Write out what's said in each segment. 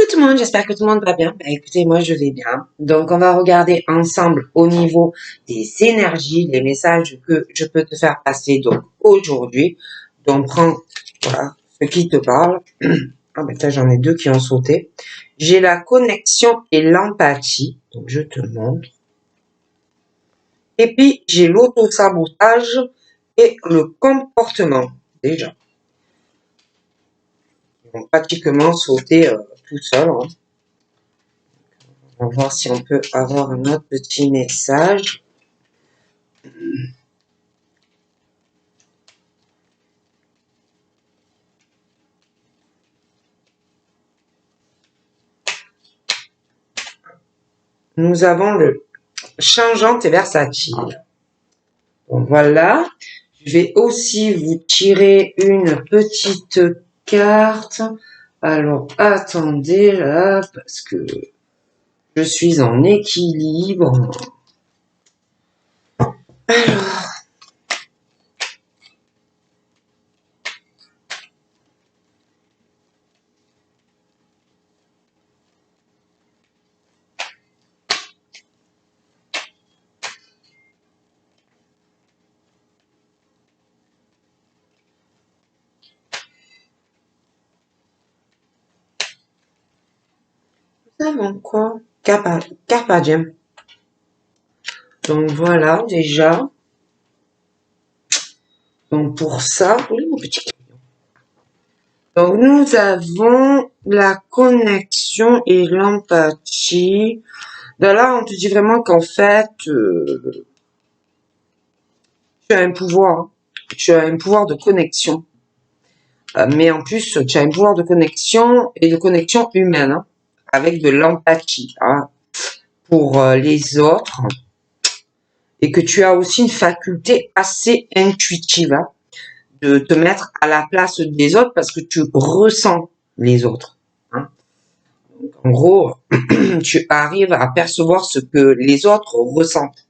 tout le monde, j'espère que tout le monde va bien. Ben, écoutez, moi je vais bien. Donc on va regarder ensemble au niveau des énergies, les messages que je peux te faire passer donc aujourd'hui. Donc prends voilà, ce qui te parle. Ah ben ça j'en ai deux qui ont sauté. J'ai la connexion et l'empathie. Donc je te montre. Et puis j'ai l'auto-sabotage et le comportement. Déjà. Ils vont pratiquement sauter tout seul. Hein. On va voir si on peut avoir un autre petit message. Nous avons le changeante et versatile. Donc voilà. Je vais aussi vous tirer une petite carte. Alors attendez là, parce que je suis en équilibre. Alors. Nous avons quoi? Carpe diem. Donc voilà, déjà. Donc pour ça, oui, mon petit crayon. Donc nous avons la connexion et l'empathie. De là, on te dit vraiment qu'en fait, tu as un pouvoir. Hein. Tu as un pouvoir de connexion. Mais en plus, tu as un pouvoir de connexion et de connexion humaine. Hein, avec de l'empathie hein, pour les autres. Et que tu as aussi une faculté assez intuitive. Hein, de te mettre à la place des autres parce que tu ressens les autres. Hein. Donc, en gros, tu arrives à percevoir ce que les autres ressentent.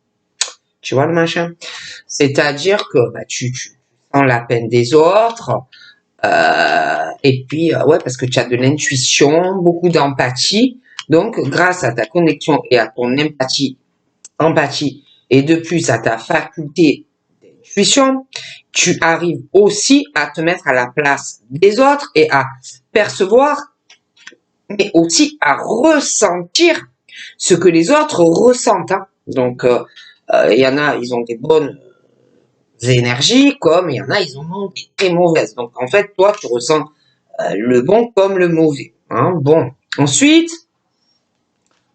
Tu vois le machin? C'est-à-dire que bah, tu sens la peine des autres. Et puis, ouais, parce que tu as de l'intuition, beaucoup d'empathie. Donc, grâce à ta connexion et à ton empathie, et de plus à ta faculté d'intuition, tu arrives aussi à te mettre à la place des autres et à percevoir, mais aussi à ressentir ce que les autres ressentent. Hein. Donc, il y en a, ils ont des bonnes énergies, comme il y en a, ils en ont des très mauvaises. Donc, en fait, toi, tu ressens le bon comme le mauvais. Hein. Bon, ensuite,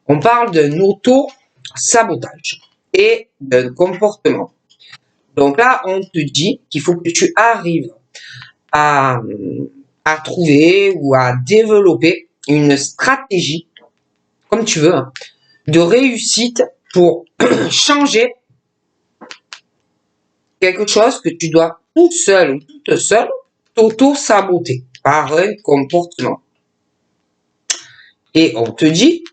on parle d'un auto-sabotage et d'un comportement. Donc là, on te dit qu'il faut que tu arrives à trouver ou à développer une stratégie, comme tu veux, hein, de réussite pour changer quelque chose que tu dois tout seul ou toute seule t'auto-saboter par un comportement. Et on te dit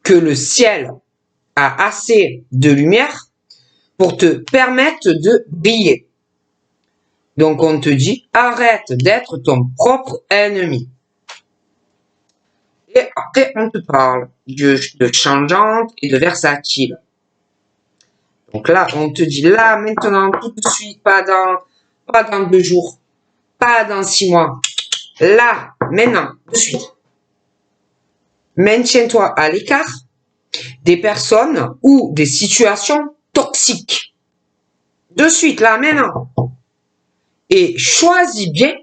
que le ciel a assez de lumière pour te permettre de briller. Donc on te dit, arrête d'être ton propre ennemi. Et après, on te parle de changeante et de versatile. Donc là, on te dit, là, maintenant, tout de suite, pas dans 2 jours, pas dans 6 mois. Là, maintenant, de suite. Maintiens-toi à l'écart des personnes ou des situations toxiques. De suite, là, maintenant. Et choisis bien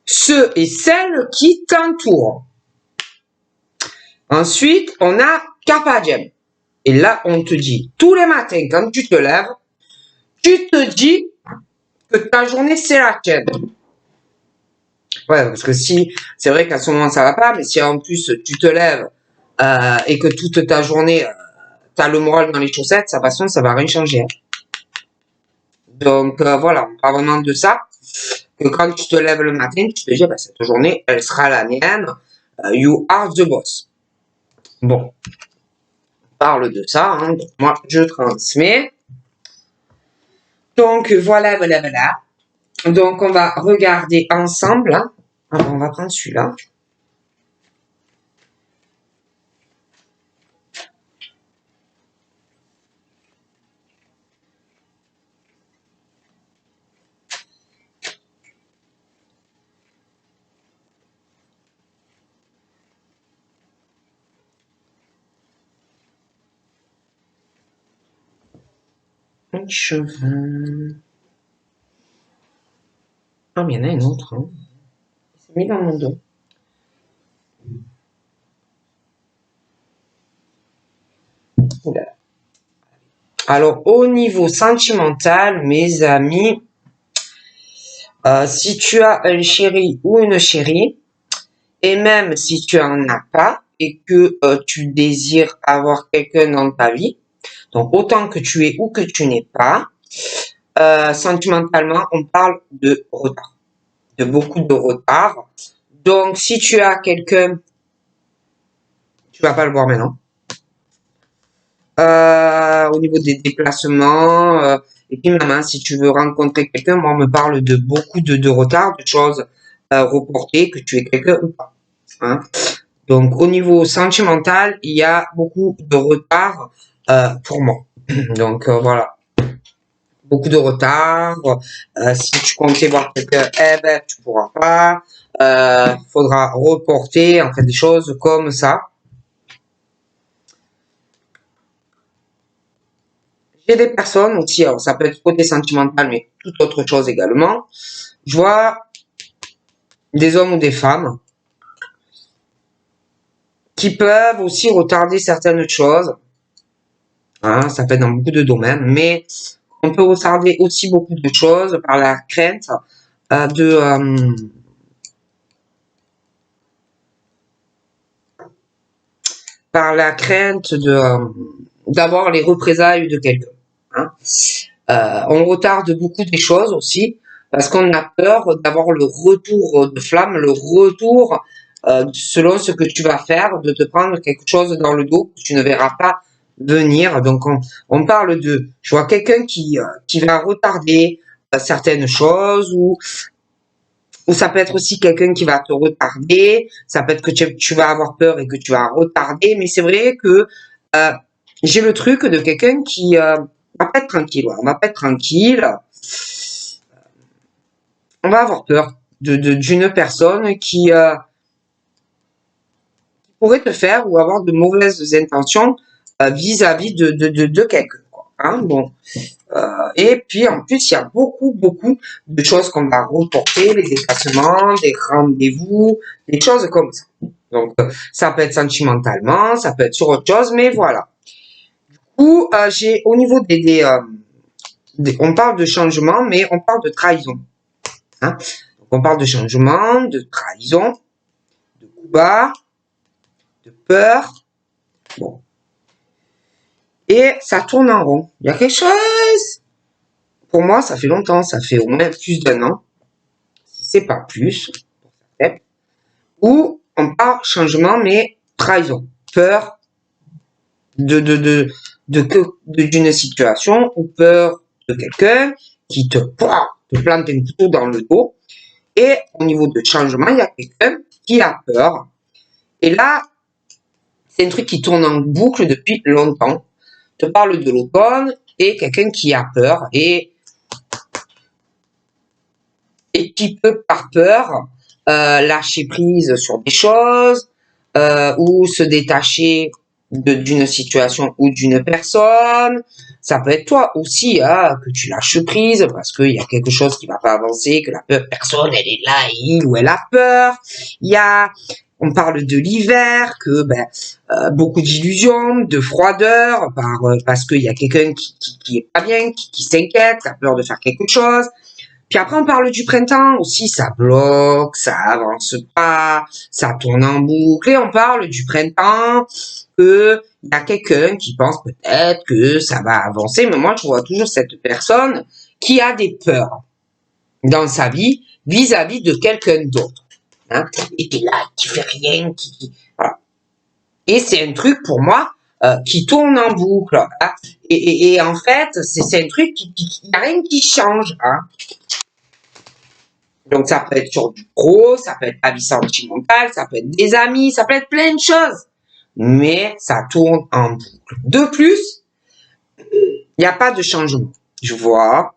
ceux et celles qui t'entourent. Ensuite, on a Carpe diem. Et là, on te dit, tous les matins, quand tu te lèves, tu te dis que ta journée, c'est la tienne. Ouais, parce que si, c'est vrai qu'à ce moment, ça va pas, mais si en plus, tu te lèves et que toute ta journée, tu as le moral dans les chaussettes, de toute façon, ça va rien changer. Hein. Donc, voilà, on parle vraiment de ça. Que quand tu te lèves le matin, tu te dis, bah, cette journée, elle sera la mienne. You are the boss. Bon, on parle de ça. Hein. Donc, moi, je transmets. Donc, voilà. Donc, on va regarder ensemble. Hein. Alors, on va prendre celui-là. Les cheveux. Ah, mais il y en a une autre. Hein. Il s'est mis dans mon dos. Oula. Alors, au niveau sentimental, mes amis, si tu as un chéri ou une chérie, et même si tu en as pas, et que tu désires avoir quelqu'un dans ta vie, donc autant que tu es ou que tu n'es pas, sentimentalement, on parle de retard, de beaucoup de retard. Donc, si tu as quelqu'un, tu vas pas le voir maintenant. Au niveau des déplacements, et puis même, si tu veux rencontrer quelqu'un, moi, on me parle de beaucoup de retard, de choses reportées, que tu es quelqu'un ou pas. Hein. Donc, au niveau sentimental, il y a beaucoup de retard pour moi. Donc, voilà. Beaucoup de retard. Si tu comptais voir quelqu'un, eh ben, tu pourras pas. Faudra reporter, en fait, des choses comme ça. J'ai des personnes aussi, alors ça peut être côté sentimental, mais toute autre chose également. Je vois des hommes ou des femmes qui peuvent aussi retarder certaines choses. Hein, ça peut être dans beaucoup de domaines, mais on peut retarder aussi beaucoup de choses par la crainte de par la crainte de d'avoir les représailles de quelqu'un. Hein. On retarde beaucoup des choses aussi parce qu'on a peur d'avoir le retour de flamme, le retour selon ce que tu vas faire, de te prendre quelque chose dans le dos que tu ne verras pas venir. Donc on parle de, je vois quelqu'un qui va retarder certaines choses ou ça peut être aussi quelqu'un qui va te retarder, ça peut être que tu vas avoir peur et que tu vas retarder, mais c'est vrai que j'ai le truc de quelqu'un qui va pas être tranquille, ouais. On va pas être tranquille, on va avoir peur d'une personne qui pourrait te faire ou avoir de mauvaises intentions vis-à-vis de quelqu'un. Hein, bon. Et puis en plus, il y a beaucoup de choses qu'on va reporter, les déplacements, des rendez-vous, des choses comme ça. Donc ça peut être sentimentalement, ça peut être sur autre chose, mais voilà. Ou j'ai au niveau on parle de changement, mais on parle de trahison. Hein. Donc, on parle de changement, de trahison, de coup bas, de peur. Bon. Et ça tourne en rond. Il y a quelque chose. Pour moi, ça fait longtemps, ça fait au moins plus d'un an, si c'est pas plus, où on parle changement, mais trahison, peur d'une situation ou peur de quelqu'un qui te plante un couteau dans le dos. Et au niveau de changement, il y a quelqu'un qui a peur. Et là, c'est un truc qui tourne en boucle depuis longtemps. Je te parle de l'automne et quelqu'un qui a peur et qui peut, par peur, lâcher prise sur des choses ou se détacher d'une situation ou d'une personne. Ça peut être toi aussi, hein, que tu lâches prise parce qu'il y a quelque chose qui va pas avancer, que la personne, elle est là, il ou elle a peur. On parle de l'hiver, que beaucoup d'illusions, de froideur, parce qu'il y a quelqu'un qui est pas bien, qui s'inquiète, qui a peur de faire quelque chose. Puis après, on parle du printemps aussi, ça bloque, ça avance pas, ça tourne en boucle. Et on parle du printemps, que il y a quelqu'un qui pense peut-être que ça va avancer, mais moi, je vois toujours cette personne qui a des peurs dans sa vie vis-à-vis de quelqu'un d'autre. Hein, et qui est là, qui fait rien, voilà. Et c'est un truc pour moi qui tourne en boucle. Hein, et en fait, c'est un truc qui y a rien qui change. Hein. Donc, ça peut être sur du pro, ça peut être la vie sentimentale, ça peut être des amis, ça peut être plein de choses. Mais ça tourne en boucle. De plus, il n'y a pas de changement. Je vois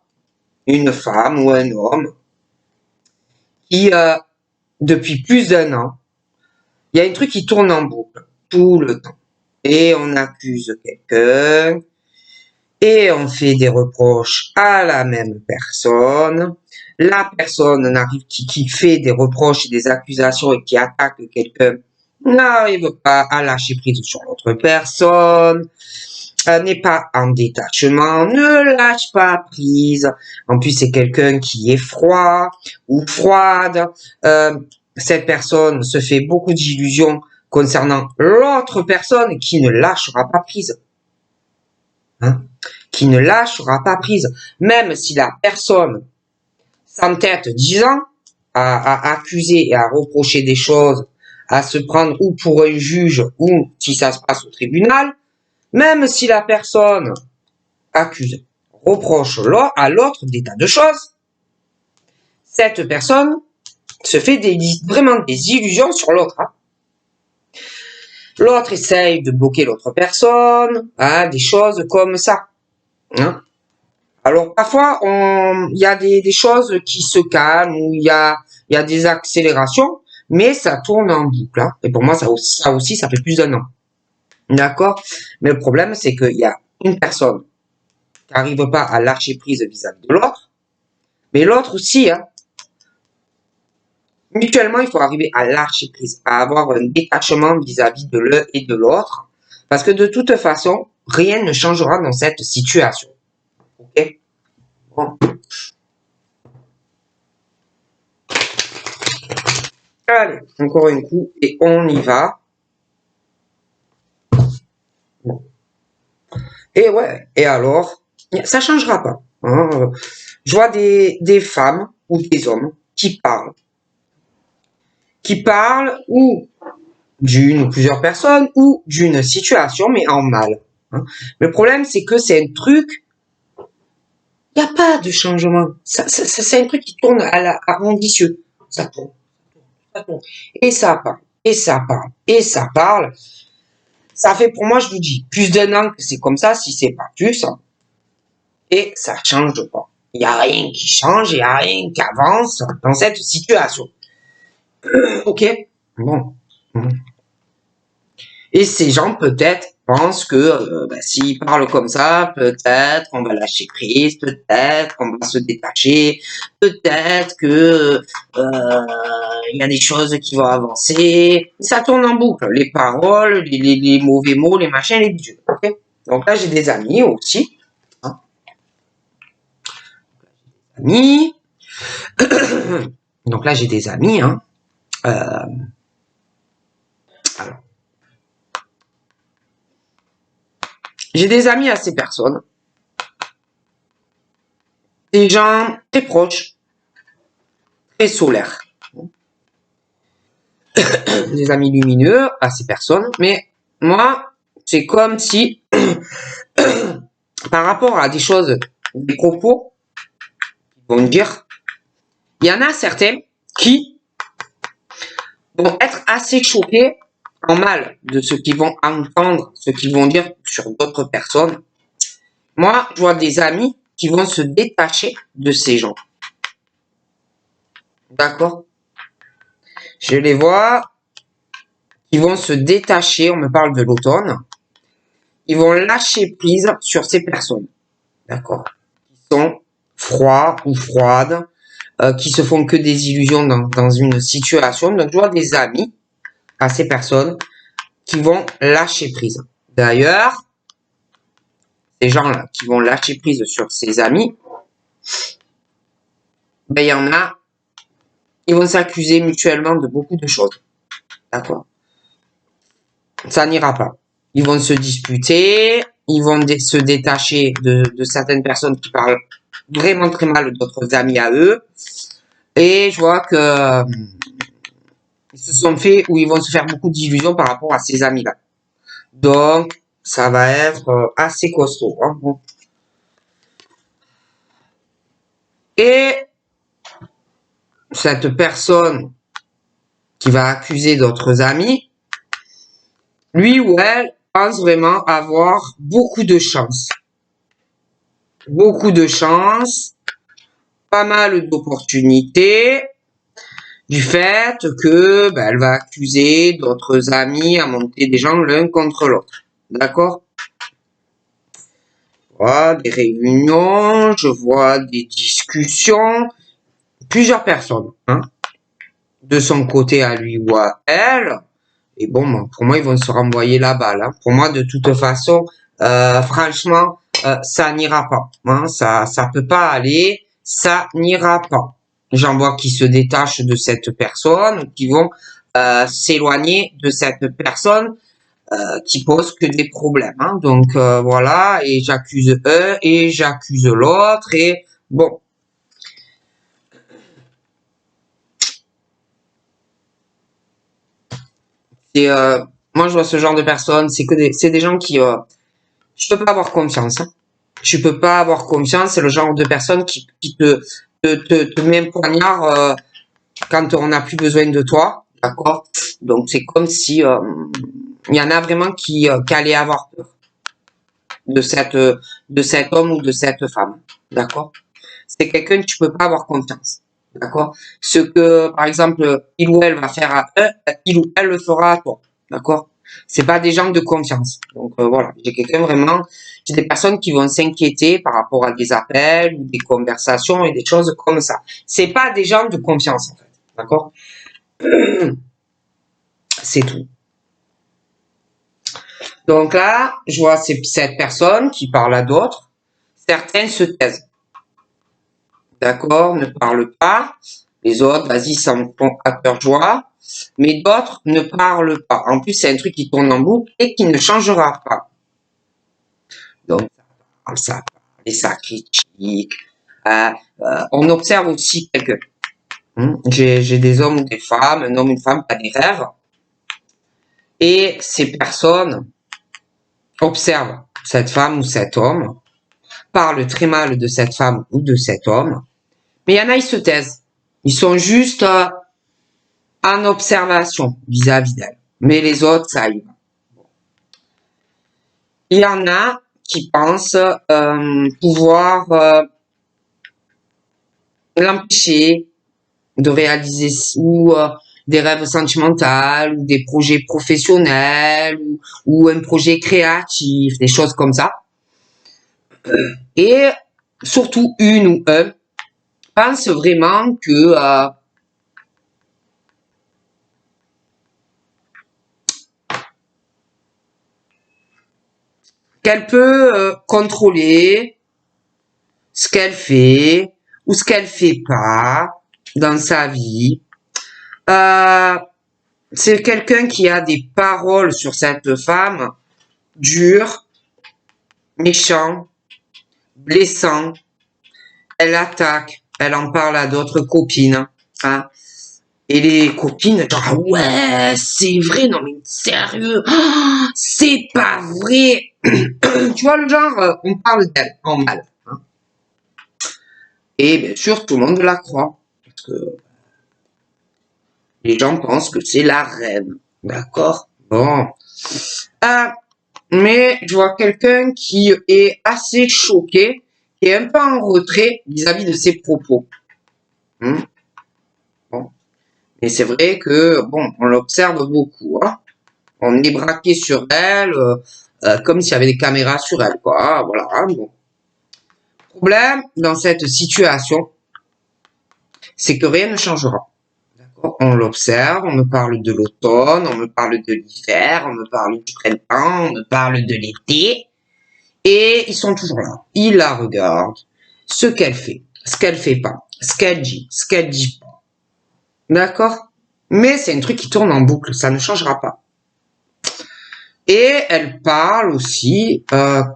une femme ou un homme qui, depuis plus d'un an, il y a un truc qui tourne en boucle tout le temps. Et on accuse quelqu'un, et on fait des reproches à la même personne. La personne qui fait des reproches et des accusations et qui attaque quelqu'un n'arrive pas à lâcher prise sur l'autre personne, n'est pas en détachement, ne lâche pas prise. En plus, c'est quelqu'un qui est froid ou froide. Cette personne se fait beaucoup d'illusions concernant l'autre personne qui ne lâchera pas prise. Hein, qui ne lâchera pas prise. Même si la personne s'entête 10 ans à accuser et à reprocher des choses, à se prendre ou pour un juge ou si ça se passe au tribunal, même si la personne accuse, reproche à l'autre des tas de choses, cette personne se fait vraiment des illusions sur l'autre. Hein. L'autre essaye de bloquer l'autre personne, hein, des choses comme ça. Hein. Alors parfois, il y a des choses qui se calment, ou il y a des accélérations, mais ça tourne en boucle. Hein. Et pour moi, ça aussi, ça fait plus d'un an. D'accord? Mais le problème, c'est qu'il y a une personne qui n'arrive pas à lâcher prise vis-à-vis de l'autre, mais l'autre aussi, hein. Mutuellement, il faut arriver à lâcher prise, à avoir un détachement vis-à-vis de l'un et de l'autre, parce que de toute façon, rien ne changera dans cette situation. Ok? Bon. Allez, encore un coup, et on y va. Bon. Et ouais, et alors, ça changera pas. Hein. Je vois des femmes ou des hommes qui parlent ou d'une ou plusieurs personnes ou d'une situation, mais en mal. Hein. Le problème, c'est que c'est un truc, il n'y a pas de changement. C'est un truc qui tourne à rond vicieux. Ça tourne, ça tourne. Et ça parle, et ça parle, et ça parle. Ça fait pour moi, je vous dis, plus d'un an que c'est comme ça, si c'est pas plus. Hein. Et ça change pas. Il n'y a rien qui change, il n'y a rien qui avance dans cette situation. Ok? Bon. Et ces gens, peut-être, pensent que s'ils parlent comme ça, peut-être on va lâcher prise, peut-être qu'on va se détacher, peut-être que il y a des choses qui vont avancer. Ça tourne en boucle. Les paroles, les mauvais mots, les machins, les bidules. Okay. Donc là, j'ai des amis aussi. Hein. Amis. Donc là, j'ai des amis. Hein. Alors. J'ai des amis à ces personnes. Des gens très proches, très solaires. Des amis lumineux à ces personnes. Mais moi, c'est comme si, par rapport à des choses, des propos, ils vont dire, il y en a certains qui vont être assez choqués en mal de ce qu'ils vont entendre, ce qu'ils vont dire sur d'autres personnes. Moi, je vois des amis qui vont se détacher de ces gens. D'accord? Je les vois qui vont se détacher, on me parle de l'automne, ils vont lâcher prise sur ces personnes. D'accord? Qui sont froids ou froides, qui se font que des illusions dans une situation. Donc, je vois des amis à ces personnes qui vont lâcher prise. D'ailleurs, ces gens-là qui vont lâcher prise sur ces amis, ben, il y en a, ils vont s'accuser mutuellement de beaucoup de choses. D'accord? Ça n'ira pas. Ils vont se disputer, ils vont se détacher de certaines personnes qui parlent vraiment très mal d'autres amis à eux. Et je vois que ils se sont fait, ou ils vont se faire beaucoup d'illusions par rapport à ces amis-là. Donc, ça va être assez costaud. Hein. Et cette personne qui va accuser d'autres amis, lui ou elle pense vraiment avoir beaucoup de chance. Beaucoup de chance, pas mal d'opportunités, du fait que elle va accuser d'autres amis à monter des gens l'un contre l'autre. D'accord? vois des réunions, je vois des discussions, plusieurs personnes, hein, de son côté à lui ou à elle. Et bon, pour moi, ils vont se renvoyer la balle. Hein. Pour moi, de toute façon, franchement, ça n'ira pas. Hein. Ça peut pas aller. Ça n'ira pas. J'en vois qui se détachent de cette personne, qui vont s'éloigner de cette personne qui pose que des problèmes. Hein. Donc voilà, et j'accuse eux et j'accuse l'autre. Et bon, c'est moi je vois ce genre de personnes, c'est des gens qui je peux pas avoir confiance. Hein. Tu peux pas avoir confiance. C'est le genre de personne qui te met un poignard quand on n'a plus besoin de toi. D'accord. Donc c'est comme si il y en a vraiment qui allaient avoir peur de cet homme ou de cette femme. D'accord. C'est quelqu'un que tu peux pas avoir confiance. D'accord. Ce que, par exemple, il ou elle va faire à eux, il ou elle le fera à toi. D'accord. C'est pas des gens de confiance. Donc voilà, j'ai des personnes qui vont s'inquiéter par rapport à des appels ou des conversations et des choses comme ça. C'est pas des gens de confiance en fait. D'accord. C'est tout. Donc là, je vois cette personne qui parle à d'autres. Certaines se taisent. D'accord, ne parlent pas. Les autres, vas-y, s'en font à cœur joie. Mais d'autres ne parlent pas. En plus, c'est un truc qui tourne en boucle et qui ne changera pas. Donc, ça parle et ça critique. On observe aussi quelques... J'ai des hommes ou des femmes, un homme, une femme, pas des rêves. Et ces personnes observent cette femme ou cet homme, parlent très mal de cette femme ou de cet homme. Mais il y en a, ils se taisent. Ils sont juste en observation vis-à-vis d'elle. Mais les autres, ça y va. Il y en a qui pensent pouvoir l'empêcher de réaliser ou des rêves sentimentaux ou des projets professionnels ou un projet créatif, des choses comme ça. Et surtout une ou un pense vraiment que qu'elle peut contrôler ce qu'elle fait ou ce qu'elle fait pas dans sa vie. C'est quelqu'un qui a des paroles sur cette femme dures, méchantes, blessantes. Elle attaque, elle en parle à d'autres copines. Hein. Et les copines, genre, ah ouais, c'est vrai, non mais sérieux, oh, c'est pas vrai. Tu vois le genre, on parle d'elle en mal. Hein. Et bien sûr, tout le monde la croit. Parce que les gens pensent que c'est la reine. D'accord. Bon. Euh, mais je vois quelqu'un qui est assez choqué, qui est un peu en retrait vis-à-vis de ses propos. Bon. Et c'est vrai que, bon, on l'observe beaucoup. Hein. On est braqué sur elle, comme s'il y avait des caméras sur elle, quoi. Voilà. Hein, bon. Problème dans cette situation, c'est que rien ne changera. On l'observe, on me parle de l'automne, on me parle de l'hiver, on me parle du printemps, on me parle de l'été, et ils sont toujours là. Ils la regardent, ce qu'elle fait pas, ce qu'elle dit pas. D'accord? Mais c'est un truc qui tourne en boucle, ça ne changera pas. Et elle parle aussi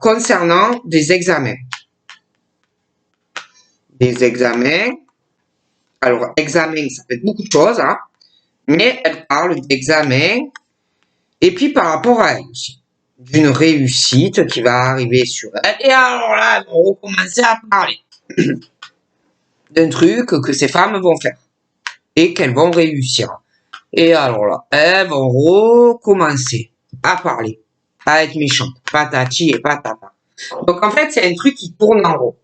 concernant des examens. Des examens. Alors, examen, ça fait beaucoup de choses, hein. Mais elle parle d'examen et puis par rapport à elle aussi, d'une réussite qui va arriver sur elle. Et alors là, on va recommencer à parler d'un truc que ces femmes vont faire et qu'elles vont réussir. Et alors là, elles vont recommencer à parler, à être méchantes, patati et patata. Donc en fait, c'est un truc qui tourne en rond.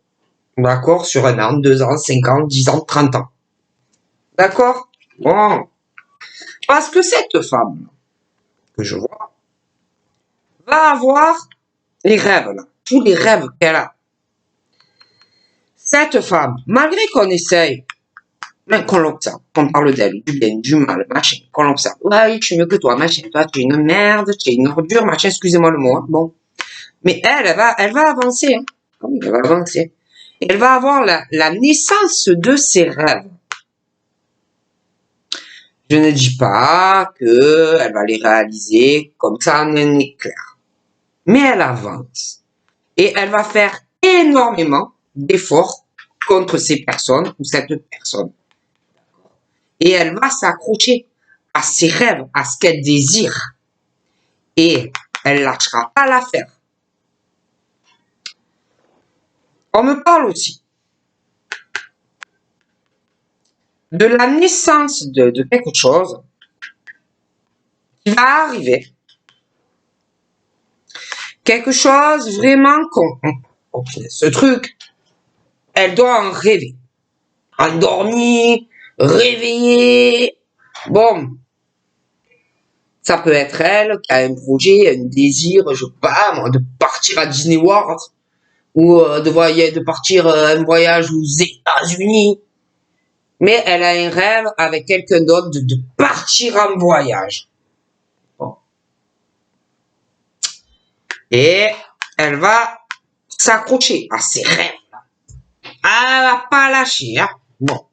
D'accord? Sur 1 an, 2 ans, 5 ans, 10 ans, 30 ans. D'accord? Bon. Parce que cette femme que je vois va avoir les rêves là. tous les rêves qu'elle a. Cette femme, malgré qu'on essaye, même qu'on l'observe, qu'on parle d'elle, du bien, du mal, machin, qu'on l'observe. Ouais, je suis mieux que toi, machin. Toi, tu es une merde, tu es une ordure, machin, excusez-moi le mot, hein. Bon. Mais elle va avancer, hein. Oui, elle va avancer. Elle va avoir la naissance de ses rêves. Je ne dis pas que elle va les réaliser comme ça en un éclair. Mais elle avance. Et elle va faire énormément d'efforts contre ces personnes ou cette personne. Et elle va s'accrocher à ses rêves, à ce qu'elle désire. Et elle lâchera pas l'affaire. On me parle aussi de la naissance de quelque chose qui va arriver. Quelque chose vraiment ce truc, elle doit en rêver. Endormie, réveillée. Bon, ça peut être elle qui a un projet, un désir, je sais pas, moi, de partir à Disney World ou de partir un voyage aux États-Unis. Mais elle a un rêve avec quelqu'un d'autre de partir en voyage. Bon. Et elle va s'accrocher à ses rêves. Elle va pas lâcher, hein. Bon.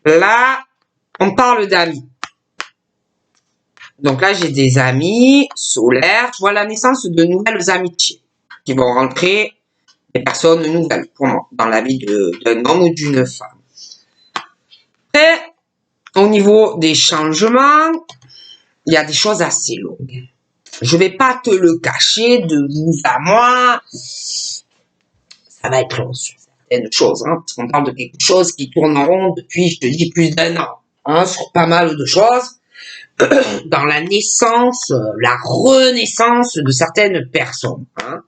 Là, on parle d'amis. Donc là, j'ai des amis solaires. Je vois la naissance de nouvelles amitiés qui vont rentrer, des personnes nouvelles pour moi, dans la vie d'un homme ou d'une femme. Après, au niveau des changements, il y a des choses assez longues. Je vais pas te le cacher, de vous à moi, ça va être long sur certaines choses, hein, parce qu'on parle de quelque chose qui tourne en rond depuis, je te dis, plus d'1 an, hein, sur pas mal de choses. Dans la naissance, la renaissance de certaines personnes. Hein.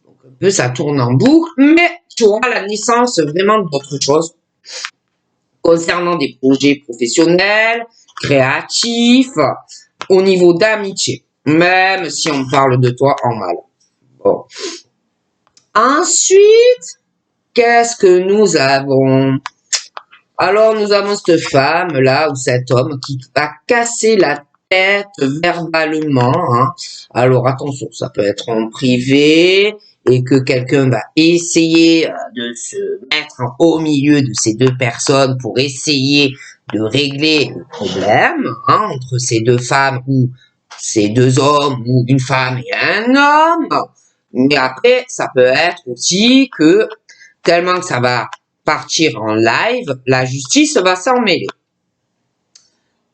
Donc, un peu, ça tourne en boucle, mais tu auras la naissance vraiment d'autres choses concernant des projets professionnels, créatifs, au niveau d'amitié, même si on parle de toi en mal. Bon. Ensuite, qu'est-ce que nous avons? Alors, nous avons cette femme-là, ou cet homme, qui va casser la tête verbalement. Hein. Alors, attention, ça peut être en privé, et que quelqu'un va essayer de se mettre au milieu de ces deux personnes pour essayer de régler le problème hein, entre ces deux femmes, ou ces deux hommes, ou une femme et un homme. Mais après, ça peut être aussi que, tellement que ça va partir en live, la justice va s'en mêler.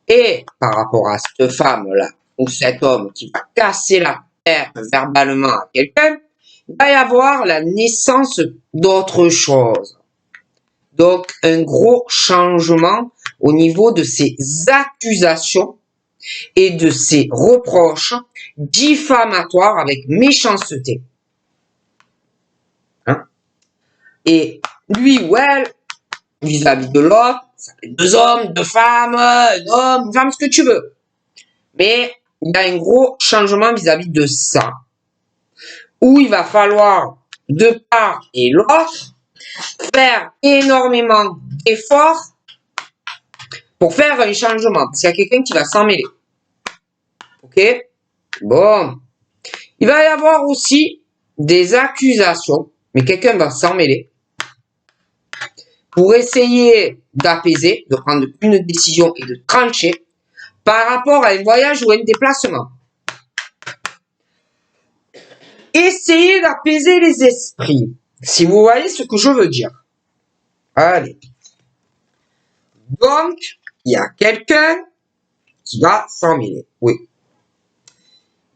Et par rapport à cette femme-là, ou cet homme qui va casser la tête verbalement à quelqu'un, il va y avoir la naissance d'autre chose. Donc, un gros changement au niveau de ces accusations et de ces reproches diffamatoires avec méchanceté. Hein? Et lui ou elle, vis-à-vis de l'autre, ça peut être 2 hommes, 2 femmes, un homme, une femme, ce que tu veux. Mais il y a un gros changement vis-à-vis de ça, où il va falloir, de part et l'autre, faire énormément d'efforts pour faire un changement. Parce qu'il y a quelqu'un qui va s'en mêler. Ok? Bon. Il va y avoir aussi des accusations, mais quelqu'un va s'en mêler pour essayer d'apaiser, de prendre une décision et de trancher par rapport à un voyage ou un déplacement. Essayez d'apaiser les esprits, si vous voyez ce que je veux dire. Allez. Donc, il y a quelqu'un qui va s'en mêler. Oui.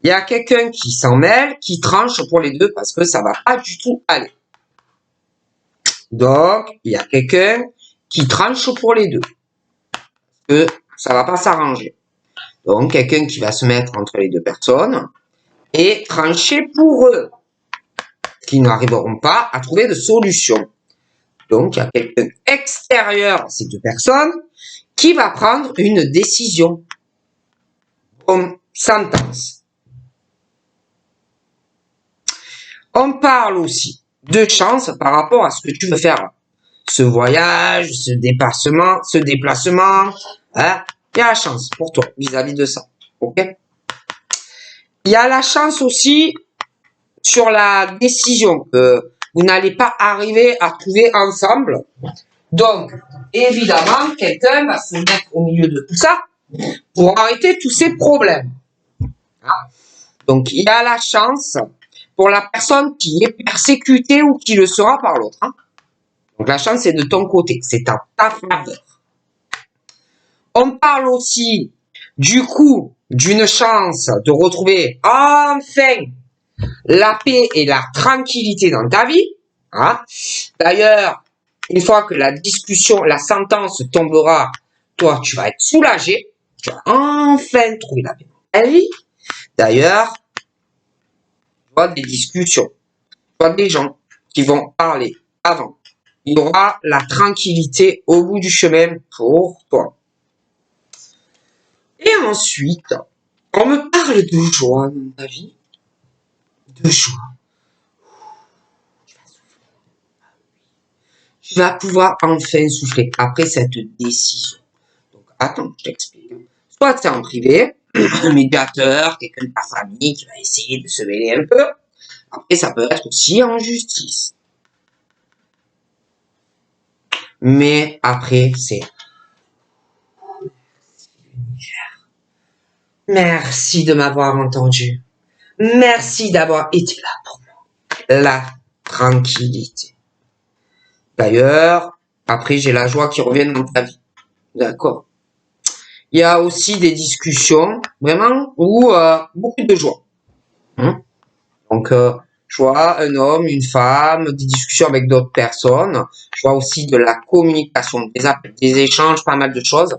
Il y a quelqu'un qui s'en mêle, qui tranche pour les deux parce que ça va pas du tout aller. Donc, il y a quelqu'un qui tranche pour les deux. Parce que ça va pas s'arranger. Donc, quelqu'un qui va se mettre entre les deux personnes et trancher pour eux, qui n'arriveront pas à trouver de solution. Donc, il y a quelqu'un extérieur à ces deux personnes qui va prendre une décision. Comme sentence. On parle aussi de chance par rapport à ce que tu veux faire. Ce voyage, ce déplacement, hein, il y a la chance pour toi vis-à-vis de ça. Ok? Il y a la chance aussi sur la décision que vous n'allez pas arriver à trouver ensemble. Donc, évidemment, quelqu'un va se mettre au milieu de tout ça pour arrêter tous ces problèmes. Donc, il y a la chance pour la personne qui est persécutée ou qui le sera par l'autre. Donc, la chance est de ton côté, c'est à ta faveur. On parle aussi, du coup, d'une chance de retrouver enfin la paix et la tranquillité dans ta vie. D'ailleurs, une fois que la discussion, la sentence tombera, toi, tu vas être soulagé. Tu vas enfin trouver la paix dans ta vie. D'ailleurs, tu vois des discussions, tu vois des gens qui vont parler avant. Il y aura la tranquillité au bout du chemin pour toi. Et ensuite, on me parle de joie dans ta vie. De joie. Tu vas pouvoir enfin souffler après cette décision. Donc, attends, je t'explique. Soit c'est en privé, un médiateur, quelqu'un de ta famille qui va essayer de se mêler un peu. Après, ça peut être aussi en justice. Mais après, c'est... Merci de m'avoir entendu. Merci d'avoir été là pour moi. La tranquillité. D'ailleurs, après, j'ai la joie qui revient dans ta vie. D'accord. Il y a aussi des discussions, vraiment, où beaucoup de joie. Donc, je vois un homme, une femme, des discussions avec d'autres personnes. Je vois aussi de la communication, des échanges, pas mal de choses.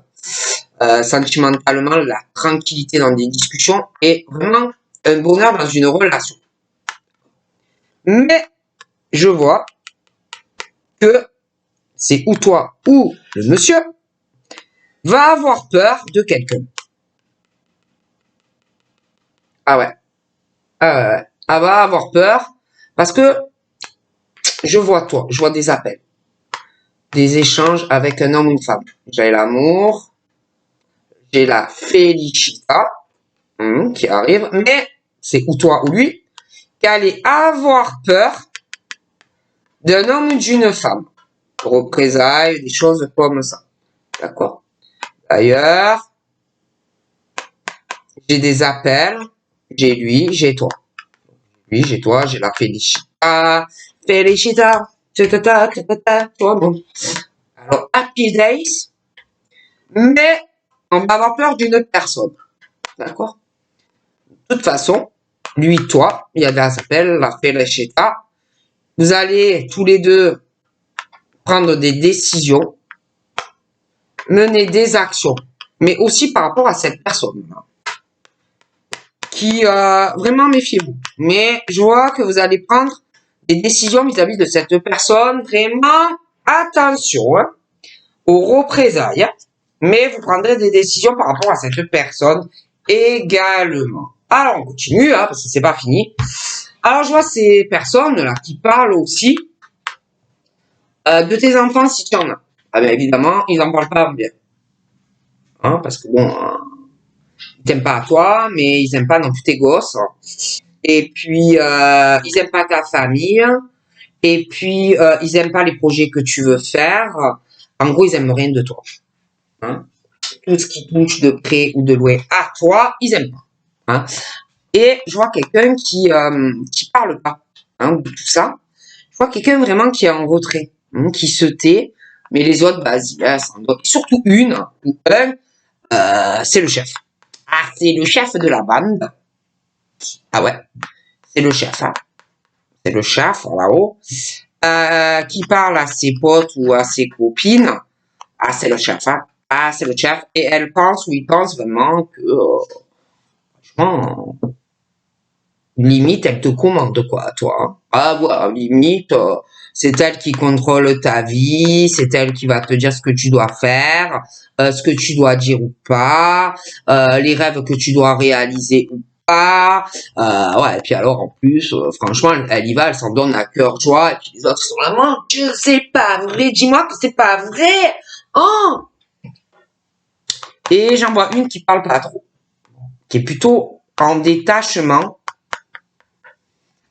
Sentimentalement, la tranquillité dans des discussions et vraiment un bonheur dans une relation. Mais, je vois que c'est ou toi ou le monsieur va avoir peur de quelqu'un. Ah ouais. Elle va avoir peur parce que je vois toi, je vois des appels, des échanges avec un homme ou une femme. J'ai l'amour, j'ai la félicita qui arrive, mais c'est ou toi ou lui qui allait avoir peur d'un homme ou d'une femme. Représailles, des choses comme ça. D'accord. D'ailleurs, j'ai des appels, j'ai lui, j'ai toi. Lui, j'ai toi, j'ai la félicita, toi, bon. Alors, happy days, mais on va avoir peur d'une autre personne. D'accord? De toute façon, lui, toi, il y a des appels, la félicita. Vous allez tous les deux prendre des décisions, mener des actions, mais aussi par rapport à cette personne. Qui, vraiment, méfiez-vous. Mais je vois que vous allez prendre des décisions vis-à-vis de cette personne. Vraiment, attention aux représailles. Mais vous prendrez des décisions par rapport à cette personne également. Alors, on continue, parce que c'est pas fini. Alors, je vois ces personnes-là qui parlent aussi de tes enfants si tu en as. Ah bien, évidemment, ils en parlent pas bien. Parce que bon, ils t'aiment pas à toi, mais ils aiment pas non plus tes gosses. Et puis, ils aiment pas ta famille. Et puis, ils aiment pas les projets que tu veux faire. En gros, ils aiment rien de toi. Tout ce qui touche de près ou de loin à toi, ils aiment pas. Et je vois quelqu'un qui parle pas de tout ça. Je vois quelqu'un vraiment qui est en retrait, qui se tait. Mais les autres, vas-y, surtout une ou un, c'est le chef. C'est le chef de la bande. Ah ouais, c'est le chef. C'est le chef là-haut. Qui parle à ses potes ou à ses copines. C'est le chef. C'est le chef. Et elle pense ou il pense vraiment que, franchement, limite, elle te commande quoi, toi. Ouais, limite, c'est elle qui contrôle ta vie, c'est elle qui va te dire ce que tu dois faire, ce que tu dois dire ou pas, les rêves que tu dois réaliser ou pas. Ouais, et puis alors, en plus, franchement, elle y va, elle s'en donne à cœur joie, et puis les autres sont là, mon Dieu, c'est pas vrai, dis-moi que c'est pas vrai. Oh! Et j'en vois une qui parle pas trop, qui est plutôt en détachement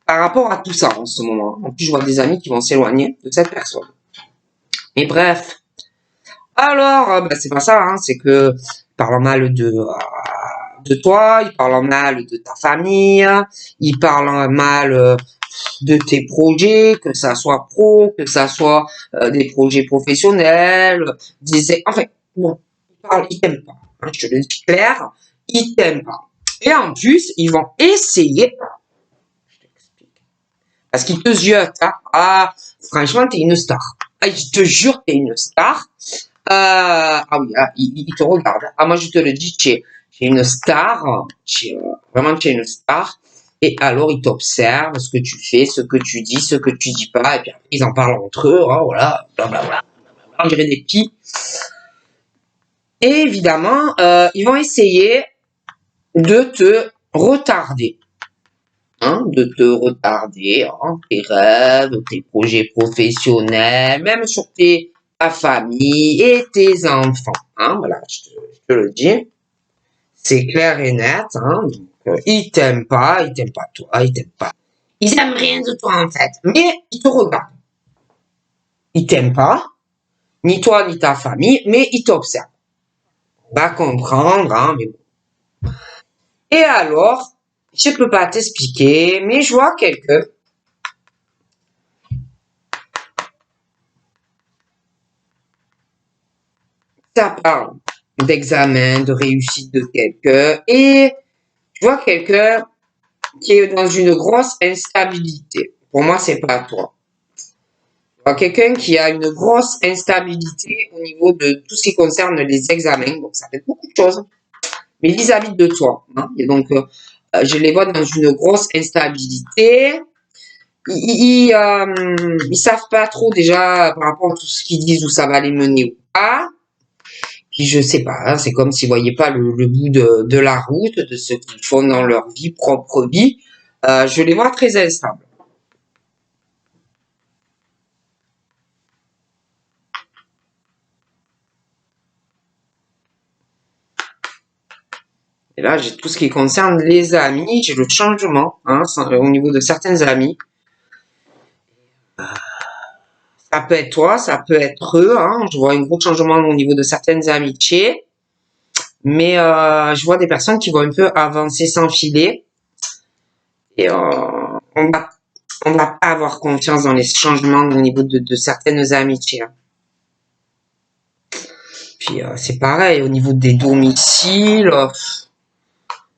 par rapport à tout ça en ce moment. En plus, je vois des amis qui vont s'éloigner de cette personne. Mais bref. Alors, c'est pas ça, hein, c'est que il parle mal de toi, il parle mal de ta famille, il parle mal de tes projets, que ça soit pro, que ça soit des projets professionnels, enfin, bon, il t'aime pas, hein, je te le dis clair, il t'aime pas. Et en plus, ils vont essayer, parce qu'ils te ziotent, hein. Ah, franchement, t'es une star. Ah, je te jure, t'es une star. Ah oui, ah, il te regarde. Ah, moi, je te le dis, tu es une star. Vraiment, tu es une star. Et alors, ils t'observent, ce que tu fais, ce que tu dis, ce que tu dis pas. Et puis, après, ils en parlent entre eux. Hein, voilà, blablabla. On dirait des petits. Et évidemment, ils vont essayer de te retarder. Hein, de te retarder, hein, tes rêves, tes projets professionnels, même sur ta famille et tes enfants. Hein, voilà, je te le dis. C'est clair et net. Hein, donc, ils t'aiment pas toi, ils t'aiment pas. Ils aiment rien de toi en fait, mais ils te regardent. Ils t'aiment pas, ni toi ni ta famille, mais ils t'observent. On va comprendre, hein, mais bon. Et alors, je peux pas t'expliquer, mais je vois quelqu'un. Ça parle d'examen, de réussite de quelqu'un, et je vois quelqu'un qui est dans une grosse instabilité. Pour moi, c'est pas toi. Je vois quelqu'un qui a une grosse instabilité au niveau de tout ce qui concerne les examens. Donc, ça fait beaucoup de choses. Mais vis-à-vis de toi. Hein. Et donc, je les vois dans une grosse instabilité. Ils savent pas trop déjà par rapport à tout ce qu'ils disent où ça va les mener ou pas. Puis je sais pas, hein, c'est comme s'ils voyaient pas le bout de la route, de ce qu'ils font dans leur vie, propre vie. Je les vois très instables. Et là, j'ai tout ce qui concerne les amis, j'ai le changement hein, au niveau de certains amis. Ça peut être toi, ça peut être eux. Hein, je vois un gros changement au niveau de certaines amitiés. Mais je vois des personnes qui vont un peu avancer sans filer. Et on va, on va pas avoir confiance dans les changements au niveau de certaines amitiés. Hein. Puis c'est pareil, au niveau des domiciles,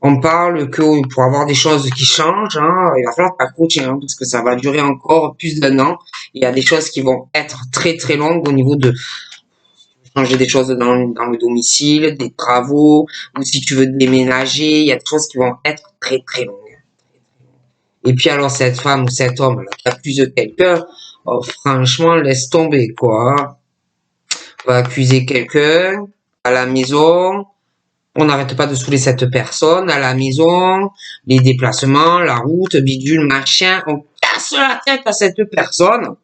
on parle que pour avoir des choses qui changent, hein, il va falloir t'accrocher, hein, parce que ça va durer encore plus d'1 an. Il y a des choses qui vont être très très longues au niveau de changer des choses dans le domicile, des travaux, ou si tu veux déménager, il y a des choses qui vont être très très longues. Et puis alors cette femme ou cet homme là, qui accuse quelqu'un, oh, franchement laisse tomber quoi. Hein. On va accuser quelqu'un à la maison, on n'arrête pas de saouler cette personne à la maison, les déplacements, la route, bidule, machin, on casse la tête à cette personne.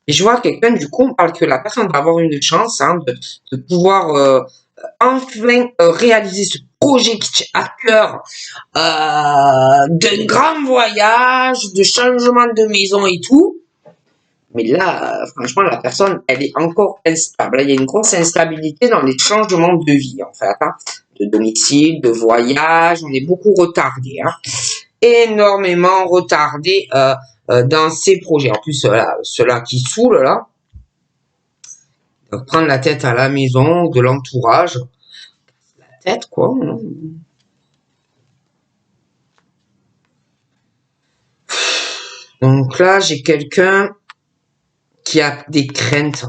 Et je vois quelqu'un, du coup, on parle que la personne va avoir une chance hein, de pouvoir enfin réaliser ce projet qui tient à cœur d'un grand voyage, de changement de maison et tout. Mais là, franchement, la personne, elle est encore instable. Il y a une grosse instabilité dans les changements de vie, en fait. Hein. De domicile, de voyage, on est beaucoup retardé. Hein. Énormément retardé dans ces projets. En plus, ceux-là qui saoulent, là, prendre la tête à la maison, de l'entourage. La tête, quoi. Hein. Donc là, j'ai quelqu'un qui a des craintes.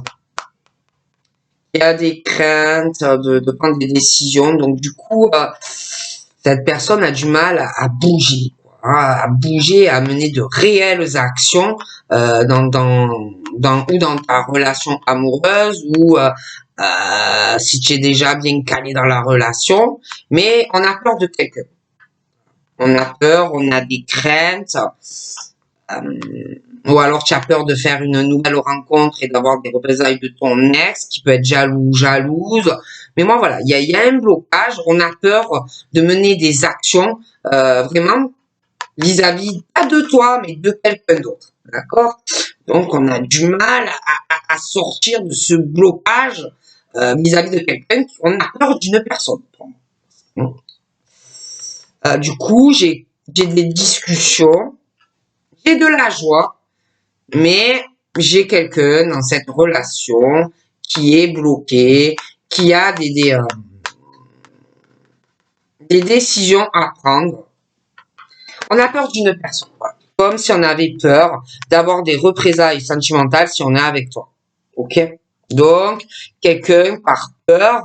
Qui a des craintes de prendre des décisions. Donc du coup, cette personne a du mal à bouger. À bouger, à mener de réelles actions ou dans ta relation amoureuse ou si tu es déjà bien calé dans la relation, mais on a peur de quelqu'un. On a peur, on a des craintes, ou alors tu as peur de faire une nouvelle rencontre et d'avoir des représailles de ton ex qui peut être jaloux ou jalouse. Mais moi, voilà, il y a un blocage. On a peur de mener des actions vraiment vis-à-vis, pas de toi, mais de quelqu'un d'autre. D'accord? Donc, on a du mal à sortir de ce blocage vis-à-vis de quelqu'un. On a peur d'une personne. Du coup, j'ai des discussions, j'ai de la joie, mais j'ai quelqu'un dans cette relation qui est bloqué, qui a des décisions à prendre. On a peur d'une personne, voilà. Comme si on avait peur d'avoir des représailles sentimentales si on est avec toi. Ok? Donc, quelqu'un par peur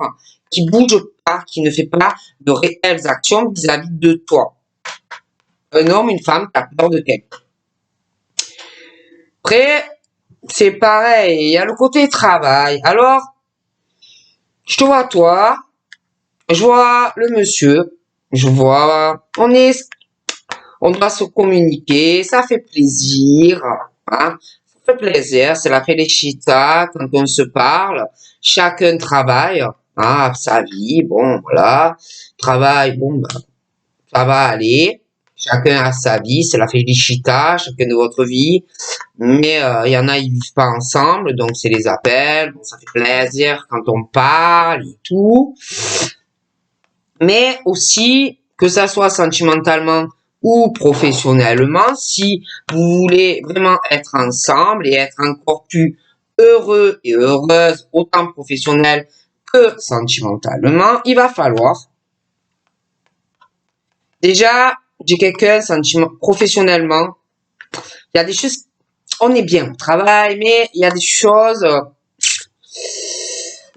qui bouge pas, qui ne fait pas de réelles actions vis-à-vis de toi. Un homme, une femme qui a peur de quelqu'un. Après, c'est pareil, il y a le côté travail. Alors, je te vois toi, je vois le monsieur, je vois, on doit se communiquer, ça fait plaisir, hein, ça fait plaisir, c'est la felicita quand on se parle, chacun travaille, hein, sa vie, bon, voilà, travail, bon, ben, ça va aller, chacun a sa vie, c'est la felicita, chacun de votre vie, mais il y en a, ils vivent pas ensemble, donc c'est les appels, bon, ça fait plaisir quand on parle et tout, mais aussi que ça soit sentimentalement ou professionnellement, si vous voulez vraiment être ensemble et être encore plus heureux et heureuse, autant professionnel que sentimentalement, il va falloir déjà, j'ai quelqu'un professionnellement, il y a des choses, on est bien au travail, mais il y a des choses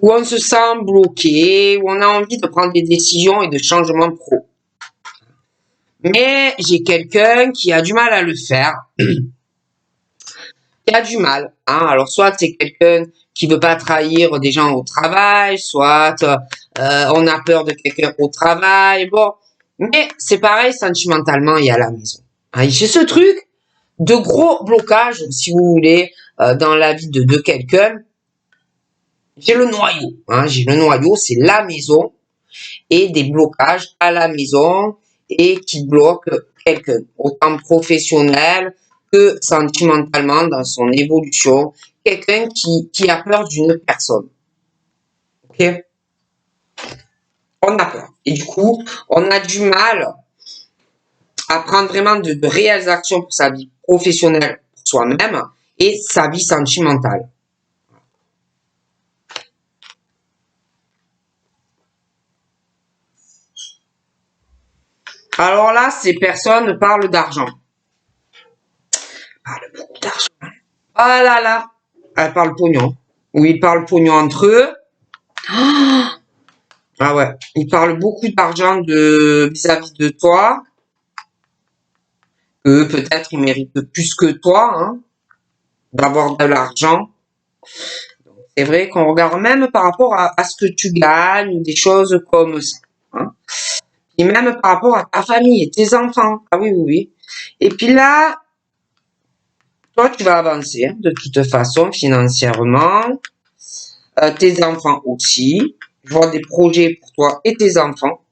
où on se sent bloqué, où on a envie de prendre des décisions et de changements pro. Mais j'ai quelqu'un qui a du mal à le faire, qui a du mal. Hein. Alors, soit c'est quelqu'un qui veut pas trahir des gens au travail, soit on a peur de quelqu'un au travail. Bon, mais c'est pareil sentimentalement et à la maison. Hein, j'ai ce truc de gros blocage, si vous voulez, dans la vie de quelqu'un. J'ai le noyau. Hein, j'ai le noyau, c'est la maison et des blocages à la maison et qui bloquent quelqu'un, autant professionnel que sentimentalement dans son évolution, quelqu'un qui a peur d'une personne. Ok? On a peur. Et du coup, on a du mal à prendre vraiment de réelles actions pour sa vie professionnelle, pour soi-même, et sa vie sentimentale. Alors là, ces personnes parlent d'argent. Parlent beaucoup d'argent. Ah là là, elles parlent pognon. Ou ils parlent pognon entre eux. Ah ouais, ils parlent beaucoup d'argent vis-à-vis de toi. Eux, peut-être, ils méritent plus que toi, hein, d'avoir de l'argent. C'est vrai qu'on regarde même par rapport à ce que tu gagnes, ou des choses comme ça. Hein. Et même par rapport à ta famille et tes enfants. Ah oui, oui, oui. Et puis là, toi, tu vas avancer, hein, de toute façon, financièrement. Tes enfants aussi. Je vois des projets pour toi et tes enfants.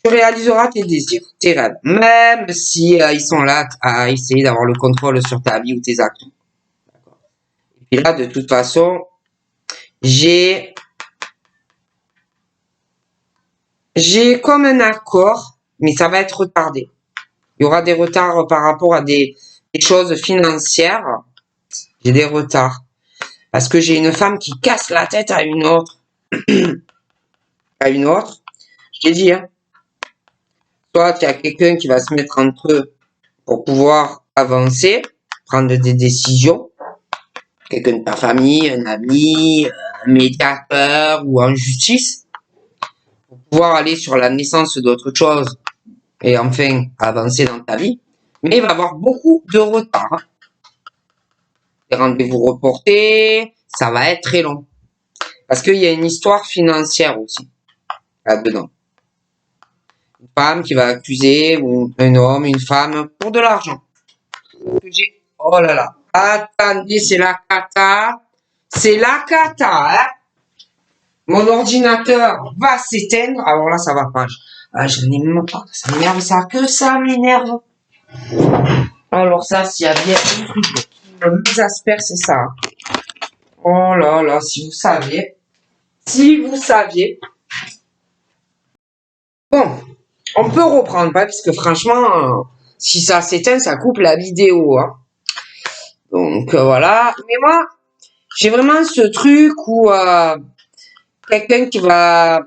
Tu réaliseras tes désirs, tes rêves, même si ils sont là à essayer d'avoir le contrôle sur ta vie ou tes actions. Et puis là, de toute façon, j'ai comme un accord, mais ça va être retardé. Il y aura des retards par rapport à des choses financières. J'ai des retards. Parce que j'ai une femme qui casse la tête à une autre. À une autre. Je t'ai dit, hein. Soit il y a quelqu'un qui va se mettre entre eux pour pouvoir avancer, prendre des décisions. Quelqu'un de ta famille, un ami, un médiateur ou en justice. Pour pouvoir aller sur la naissance d'autre chose et enfin avancer dans ta vie. Mais il va y avoir beaucoup de retard. des rendez-vous reportés, ça va être très long. Parce qu'il y a une histoire financière aussi, là-dedans. Une femme qui va accuser un homme, une femme, pour de l'argent. Oh là là. Attendez, c'est la cata. C'est la cata, hein. Mon ordinateur va s'éteindre. Alors là, ça va pas. J'en ai même pas. Ça m'énerve, ça. Que ça m'énerve. Alors ça, s'il y a bien un truc qui m'exaspère, c'est ça. Oh là là, si vous saviez. Si vous saviez. Bon, on peut reprendre, pas, parce que franchement, si ça s'éteint, ça coupe la vidéo, hein. Donc voilà. Mais moi, j'ai vraiment ce truc où quelqu'un qui va...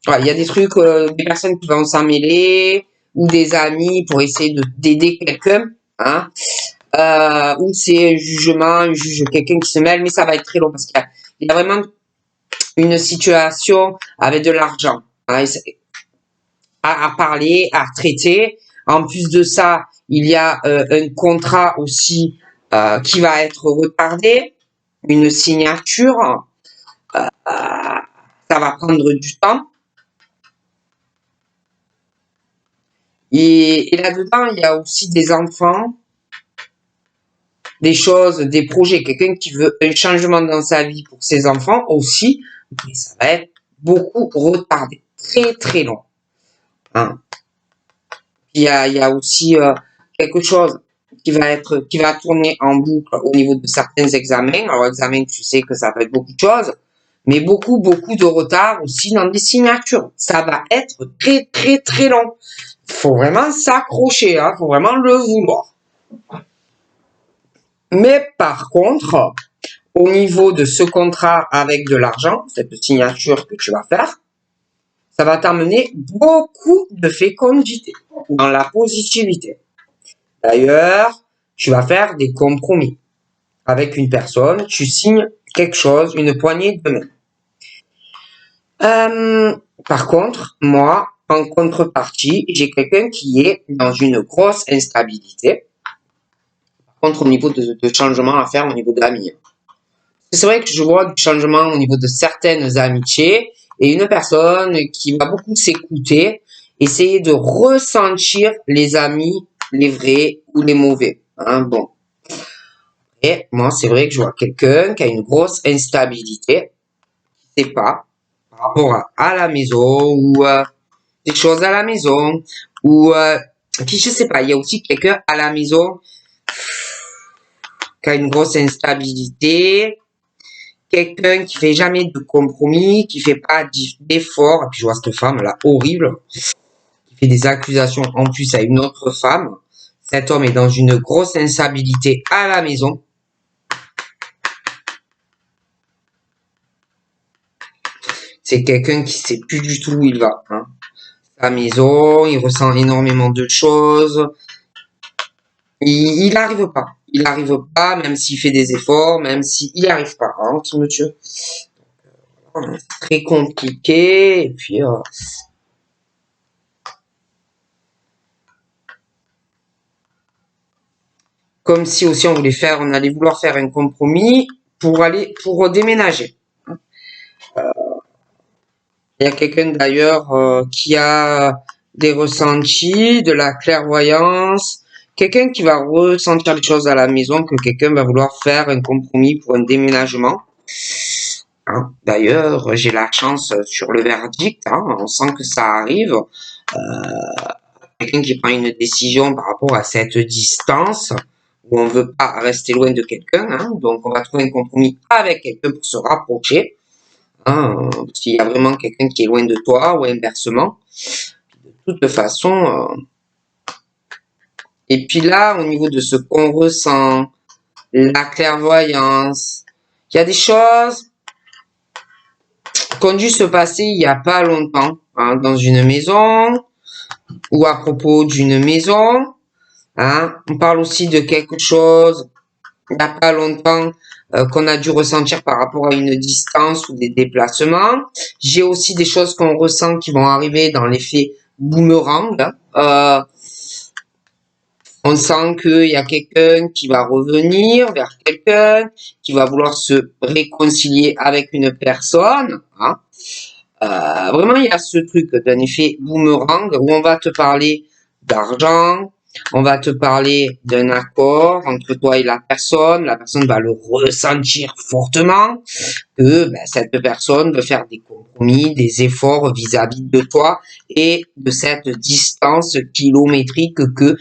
Ouais, il y a des trucs, des personnes qui vont s'en mêler, ou des amis pour essayer d'aider quelqu'un, hein. Ou c'est un juge quelqu'un qui se mêle, mais ça va être très long parce qu'il y a vraiment une situation avec de l'argent, hein, à parler, à traiter. En plus de ça, il y a un contrat aussi qui va être retardé, une signature. Ça va prendre du temps. Et là-dedans, il y a aussi des enfants, des choses, des projets, quelqu'un qui veut un changement dans sa vie pour ses enfants aussi, mais ça va être beaucoup retardé, très très long. Hein. Il y a aussi quelque chose qui va tourner en boucle au niveau de certains examens. Alors, examen, tu sais que ça va être beaucoup de choses, mais beaucoup de retard aussi dans des signatures. Ça va être très très très long. Faut vraiment s'accrocher, hein, faut vraiment le vouloir. Mais par contre, au niveau de ce contrat avec de l'argent, cette signature que tu vas faire, ça va t'amener beaucoup de fécondité dans la positivité. D'ailleurs, tu vas faire des compromis avec une personne, tu signes quelque chose, une poignée de main. Par contre, moi, en contrepartie, j'ai quelqu'un qui est dans une grosse instabilité. Par contre, au niveau de changement à faire au niveau de l'ami. C'est vrai que je vois du changement au niveau de certaines amitiés et une personne qui va beaucoup s'écouter, essayer de ressentir les amis, les vrais ou les mauvais. Hein, bon. Et moi, c'est vrai que je vois quelqu'un qui a une grosse instabilité, qui sait pas, par rapport à la maison ou des choses à la maison ou qui je sais pas. Il y a aussi quelqu'un à la maison qui a une grosse instabilité. Quelqu'un qui fait jamais de compromis, qui fait pas d'efforts. Et puis je vois cette femme là horrible, qui fait des accusations en plus à une autre femme. Cet homme est dans une grosse instabilité à la maison. C'est quelqu'un qui sait plus du tout où il va. Hein. Sa maison, il ressent énormément de choses. Il n'arrive pas. Il n'arrive pas, même s'il fait des efforts, même s'il n'y arrive pas. Hein, ce monsieur. C'est très compliqué. Et puis, comme si aussi on allait vouloir faire un compromis pour déménager. Il y a quelqu'un d'ailleurs qui a des ressentis, de la clairvoyance, quelqu'un qui va ressentir les choses à la maison, que quelqu'un va vouloir faire un compromis pour un déménagement. Hein. D'ailleurs, j'ai la chance sur le verdict, hein, on sent que ça arrive. Quelqu'un qui prend une décision par rapport à cette distance, où on veut pas rester loin de quelqu'un, hein, donc on va trouver un compromis avec quelqu'un pour se rapprocher. Hein, parce qu'il y a vraiment quelqu'un qui est loin de toi ou inversement. De toute façon, et puis là, au niveau de ce qu'on ressent, la clairvoyance, il y a des choses qui ont dû se passer il y a pas longtemps, hein, dans une maison ou à propos d'une maison. Hein. On parle aussi de quelque chose il n'y a pas longtemps qu'on a dû ressentir par rapport à une distance ou des déplacements. J'ai aussi des choses qu'on ressent qui vont arriver dans l'effet boomerang. On sent qu'il y a quelqu'un qui va revenir vers quelqu'un, qui va vouloir se réconcilier avec une personne. Hein. Vraiment, il y a ce truc d'un effet boomerang où on va te parler d'argent, on va te parler d'un accord entre toi et la personne va le ressentir fortement, que cette personne veut faire des compromis, des efforts vis-à-vis de toi et de cette distance kilométrique que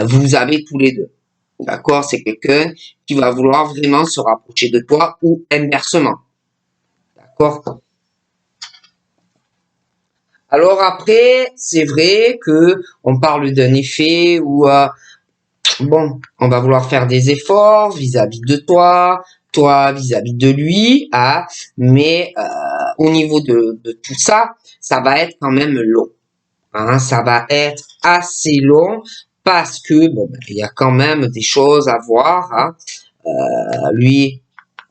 vous avez tous les deux. D'accord? C'est quelqu'un qui va vouloir vraiment se rapprocher de toi ou inversement. D'accord? Alors après, c'est vrai que on parle d'un effet où bon, on va vouloir faire des efforts vis-à-vis de toi, toi vis-à-vis de lui, hein, mais au niveau de tout ça, ça va être quand même long. Hein, ça va être assez long parce que bon, il y a quand même des choses à voir. Hein. Lui,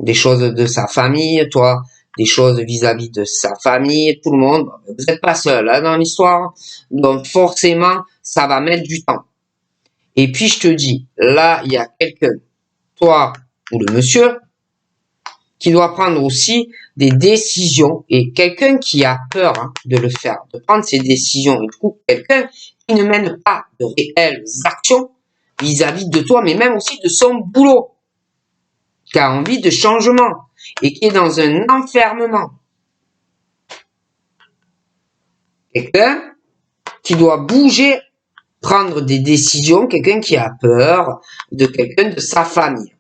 des choses de sa famille, toi, des choses vis-à-vis de sa famille, tout le monde. Vous n'êtes pas seul hein, dans l'histoire, donc forcément, ça va mettre du temps. Et puis je te dis, là, il y a quelqu'un, toi ou le monsieur, qui doit prendre aussi des décisions et quelqu'un qui a peur hein, de le faire, de prendre ses décisions. Et du coup, quelqu'un qui ne mène pas de réelles actions vis-à-vis de toi, mais même aussi de son boulot, qui a envie de changement et qui est dans un enfermement. Quelqu'un qui doit bouger, prendre des décisions, quelqu'un qui a peur de quelqu'un de sa famille.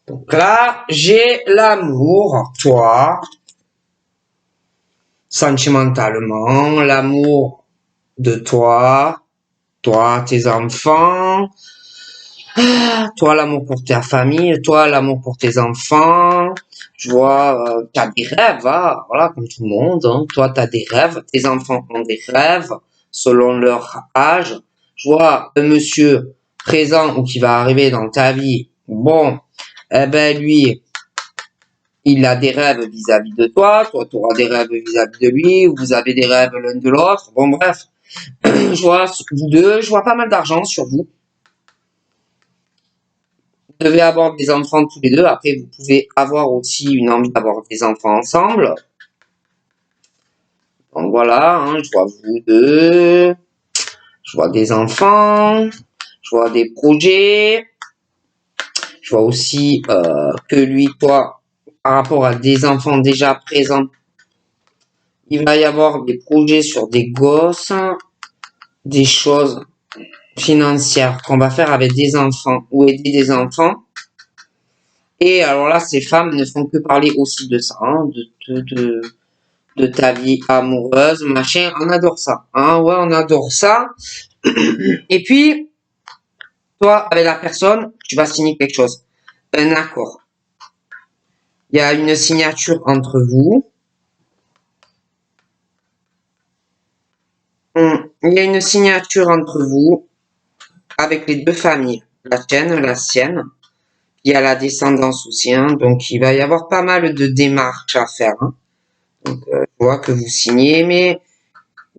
Donc là, j'ai l'amour, toi, sentimentalement, l'amour de toi, tes enfants, toi, l'amour pour ta famille, toi, l'amour pour tes enfants. Je vois, tu as des rêves, hein, voilà, comme tout le monde. Hein. Toi, tu as des rêves, tes enfants ont des rêves selon leur âge. Je vois un monsieur présent ou qui va arriver dans ta vie. Bon, eh ben lui, il a des rêves vis-à-vis de toi, toi tu auras des rêves vis-à-vis de lui, ou vous avez des rêves l'un de l'autre. Bon bref, je vois vous deux, je vois pas mal d'argent sur vous. Vous devez avoir des enfants tous les deux. Après, vous pouvez avoir aussi une envie d'avoir des enfants ensemble. Donc voilà, hein, je vois vous deux, je vois des enfants, je vois des projets. Je vois aussi que lui, toi, par rapport à des enfants déjà présents, il va y avoir des projets sur des gosses, des choses financières qu'on va faire avec des enfants ou aider des enfants. Et alors là, ces femmes ne font que parler aussi de ça, hein, de ta vie amoureuse, machin. On adore ça. Hein, ouais, on adore ça. Et puis, toi, avec la personne, tu vas signer quelque chose. Un accord. Il y a une signature entre vous. Il y a une signature entre vous avec les deux familles, la tienne, la sienne. Il y a la descendance aussi, hein, donc il va y avoir pas mal de démarches à faire. Hein. Donc, je vois que vous signez, mais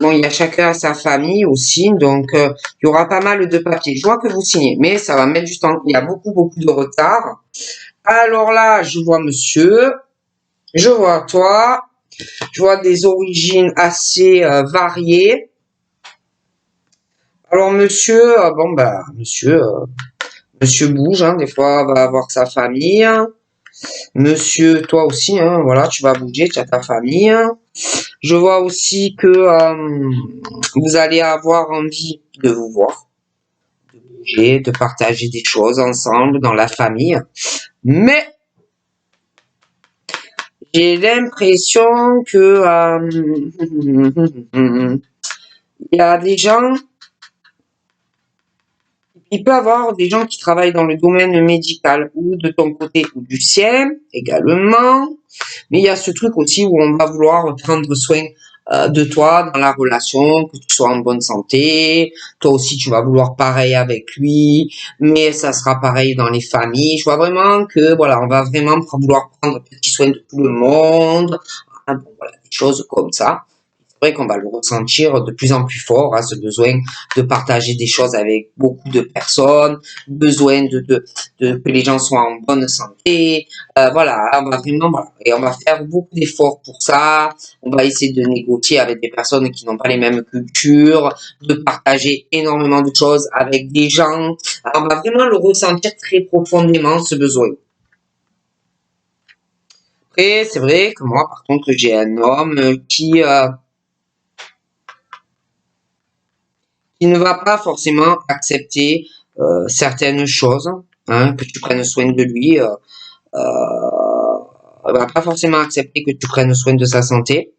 bon, il y a chacun sa famille aussi, donc il y aura pas mal de papiers. Je vois que vous signez, mais ça va mettre du temps. Il y a beaucoup de retard. Alors là, je vois monsieur, je vois toi, je vois des origines assez variées. Alors monsieur, monsieur bouge, hein, des fois va avoir sa famille. Monsieur, toi aussi, hein, voilà, tu vas bouger, tu as ta famille. Je vois aussi que vous allez avoir envie de vous voir, de bouger, de partager des choses ensemble dans la famille. Mais j'ai l'impression que il y a des gens, il peut y avoir des gens qui travaillent dans le domaine médical ou de ton côté ou du sien également. Mais il y a ce truc aussi où on va vouloir prendre soin de toi dans la relation, que tu sois en bonne santé. Toi aussi, tu vas vouloir pareil avec lui, mais ça sera pareil dans les familles. Je vois vraiment que, voilà, on va vraiment vouloir prendre petit soin de tout le monde. Bon, voilà, des choses comme ça. vrai qu'on va le ressentir de plus en plus fort, hein, ce besoin de partager des choses avec beaucoup de personnes, besoin que les gens soient en bonne santé. Voilà, on va vraiment, voilà. Et on va faire beaucoup d'efforts pour ça. On va essayer de négocier avec des personnes qui n'ont pas les mêmes cultures, de partager énormément de choses avec des gens. Alors, on va vraiment le ressentir très profondément, ce besoin. Après, c'est vrai que moi, par contre, j'ai un homme qui ne va pas forcément accepter certaines choses, hein, que tu prennes soin de lui. Va pas forcément accepter que tu prennes soin de sa santé.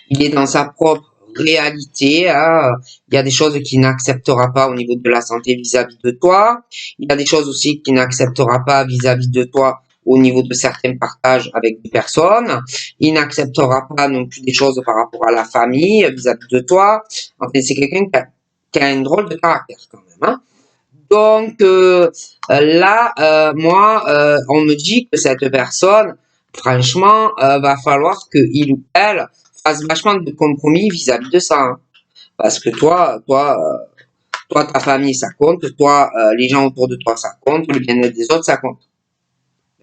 Il est dans sa propre réalité. Hein. Il y a des choses qu'il n'acceptera pas au niveau de la santé vis-à-vis de toi. Il y a des choses aussi qu'il n'acceptera pas vis-à-vis de toi au niveau de certains partages avec des personnes. Il n'acceptera pas non plus des choses par rapport à la famille vis-à-vis de toi. En fait, c'est quelqu'un qui a un drôle de caractère quand même. Hein. Donc là, moi, on me dit que cette personne, franchement, va falloir que il ou elle fasse vachement de compromis vis-à-vis de ça. Hein. Parce que toi, ta famille, ça compte. Toi, les gens autour de toi, ça compte. Le bien-être des autres, ça compte.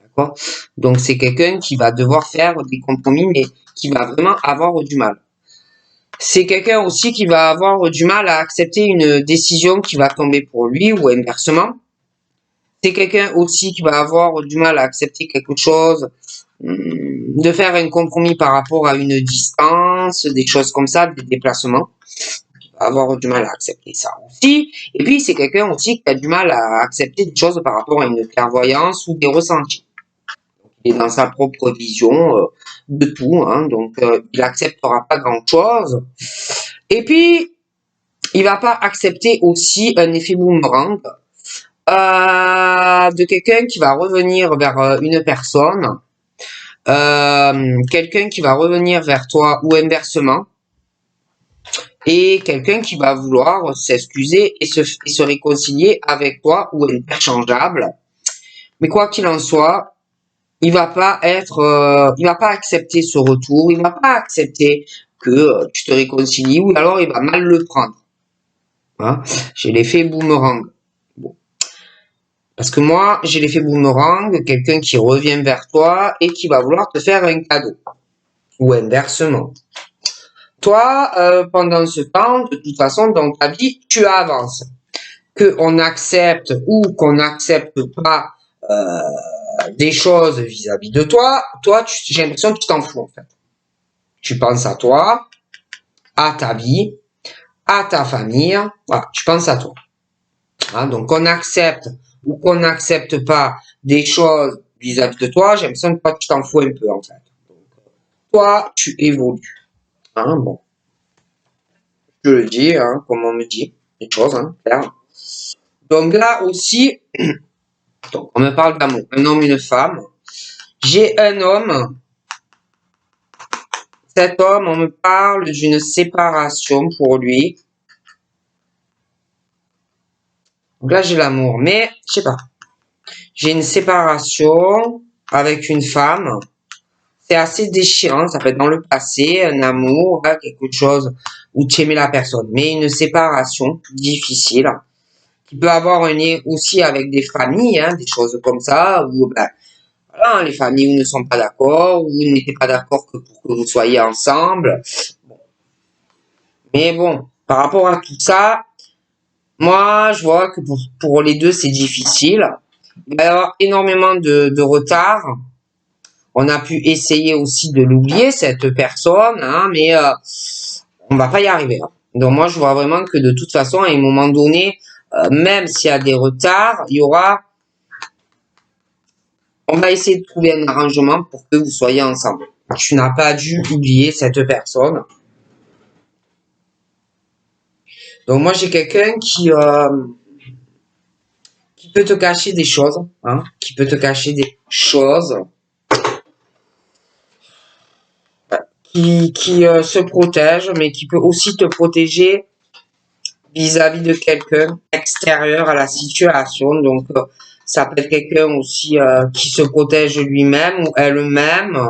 D'accord? Donc c'est quelqu'un qui va devoir faire des compromis, mais qui va vraiment avoir du mal. C'est quelqu'un aussi qui va avoir du mal à accepter une décision qui va tomber pour lui ou inversement. C'est quelqu'un aussi qui va avoir du mal à accepter quelque chose, de faire un compromis par rapport à une distance, des choses comme ça, des déplacements. Il va avoir du mal à accepter ça aussi. Et puis, c'est quelqu'un aussi qui a du mal à accepter des choses par rapport à une clairvoyance ou des ressentis. Il est dans sa propre vision de tout, hein, donc il acceptera pas grand-chose. Et puis, il va pas accepter aussi un effet boomerang de quelqu'un qui va revenir vers une personne, quelqu'un qui va revenir vers toi ou inversement, et quelqu'un qui va vouloir s'excuser et se réconcilier avec toi ou interchangeable. Mais quoi qu'il en soit, il va pas accepter ce retour, il va pas accepter que tu te réconcilies, ou alors il va mal le prendre. Hein. J'ai l'effet boomerang. Bon. Parce que moi, j'ai l'effet boomerang, quelqu'un qui revient vers toi et qui va vouloir te faire un cadeau. Ou inversement. Toi, pendant ce temps, de toute façon, dans ta vie, tu avances. Qu'on accepte ou qu'on n'accepte pas des choses vis-à-vis de toi, j'ai l'impression que tu t'en fous en fait. Tu penses à toi, à ta vie, à ta famille, voilà, tu penses à toi. Hein, donc qu'on accepte ou qu'on n'accepte pas des choses vis-à-vis de toi, j'ai l'impression que toi tu t'en fous un peu en fait. Donc, toi, tu évolues. Hein, bon. Je le dis, hein, comme on me dit, les choses, hein, clair. Donc là aussi, donc on me parle d'amour, un homme, une femme. J'ai un homme. Cet homme, on me parle d'une séparation pour lui. Donc là, j'ai l'amour, mais je sais pas. J'ai une séparation avec une femme. C'est assez déchirant, ça peut être dans le passé, un amour, hein, quelque chose où tu aimais la personne. Mais une séparation difficile, qui peut avoir un lien aussi avec des familles, hein, des choses comme ça, où ben, voilà, les familles ne sont pas d'accord, ou n'étaient pas d'accord que pour que vous soyez ensemble. Bon. Mais bon, par rapport à tout ça, moi, je vois que pour les deux, c'est difficile. Il va y avoir énormément de retard. On a pu essayer aussi de l'oublier, cette personne, hein, mais on va pas y arriver. Hein. Donc moi, je vois vraiment que de toute façon, à un moment donné, même s'il y a des retards, il y aura... On va essayer de trouver un arrangement pour que vous soyez ensemble. Tu n'as pas dû oublier cette personne. Donc moi, j'ai quelqu'un qui peut te cacher des choses, hein, qui peut te cacher des choses, qui se protège, mais qui peut aussi te protéger vis-à-vis de quelqu'un extérieur à la situation. Donc, ça peut être quelqu'un aussi qui se protège lui-même ou elle-même,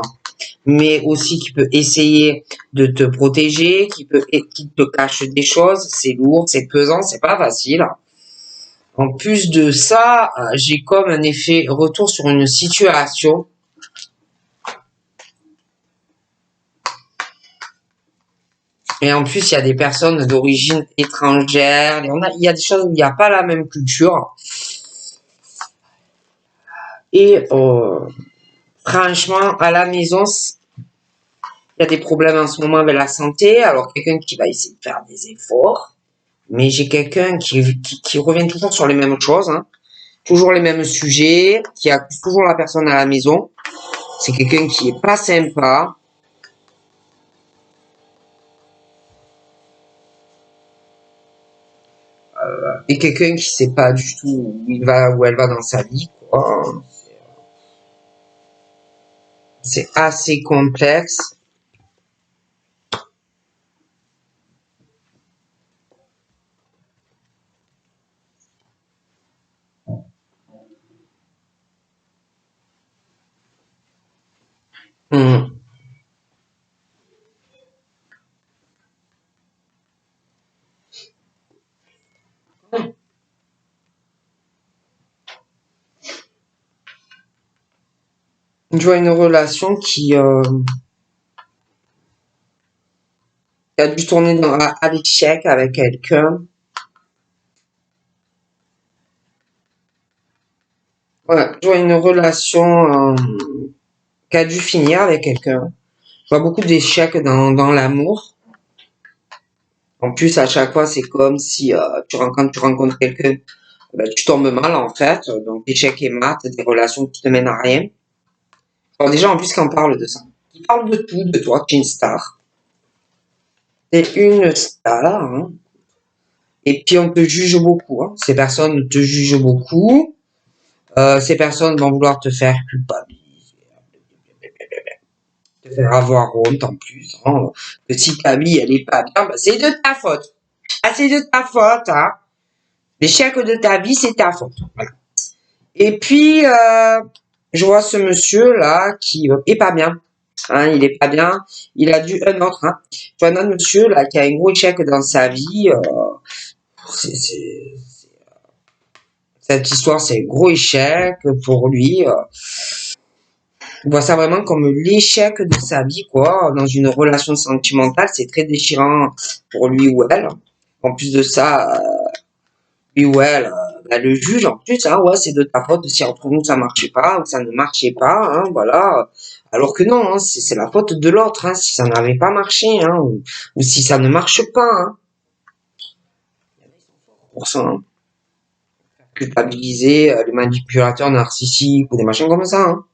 mais aussi qui peut essayer de te protéger, qui te cache des choses. C'est lourd, c'est pesant, c'est pas facile. En plus de ça, j'ai comme un effet retour sur une situation. Et en plus, il y a des personnes d'origine étrangère. Il y a des choses où il n'y a pas la même culture. Et franchement, à la maison, il y a des problèmes en ce moment avec la santé. Alors, quelqu'un qui va essayer de faire des efforts. Mais j'ai quelqu'un qui revient toujours sur les mêmes choses. Hein. Toujours les mêmes sujets, qui accuse toujours la personne à la maison. C'est quelqu'un qui est pas sympa. Et quelqu'un qui sait pas du tout où il va, où elle va dans sa vie, quoi. C'est assez complexe. Hum. Je vois une relation qui a dû tourner à l'échec avec quelqu'un. Ouais, je vois une relation qui a dû finir avec quelqu'un. Je vois beaucoup d'échecs dans l'amour. En plus, à chaque fois, c'est comme si quand tu rencontres quelqu'un, ben, tu tombes mal en fait. Donc, échec et mat, des relations qui te mènent à rien. Alors déjà, en plus, quand on parle de ça, il parle de tout, de toi, tu es une star. T'es une star, hein. Et puis, on te juge beaucoup. Hein. Ces personnes te jugent beaucoup. Ces personnes vont vouloir te faire culpabiliser, te faire avoir honte en plus. Hein. Que si ta vie, elle est pas bien, bah, c'est de ta faute. Ah, c'est de ta faute, hein. L'échec de ta vie, c'est ta faute. Voilà. Et puis, je vois ce monsieur-là qui est pas bien. Hein, il est pas bien. Il a dû un autre. Hein. Je vois un autre monsieur là qui a un gros échec dans sa vie. Cette histoire, c'est un gros échec pour lui. Il voit ça vraiment comme l'échec de sa vie, quoi. Dans une relation sentimentale, c'est très déchirant pour lui ou elle. En plus de ça, lui ou elle, bah, le juge en plus, hein, ouais, c'est de ta faute si entre nous ça marchait pas ou ça ne marchait pas, hein, voilà. Alors que non, hein, c'est la faute de l'autre, hein, si ça n'avait pas marché, hein, ou si ça ne marche pas, hein, pour ça, hein. Culpabiliser les manipulateurs narcissiques ou des machins comme ça, hein.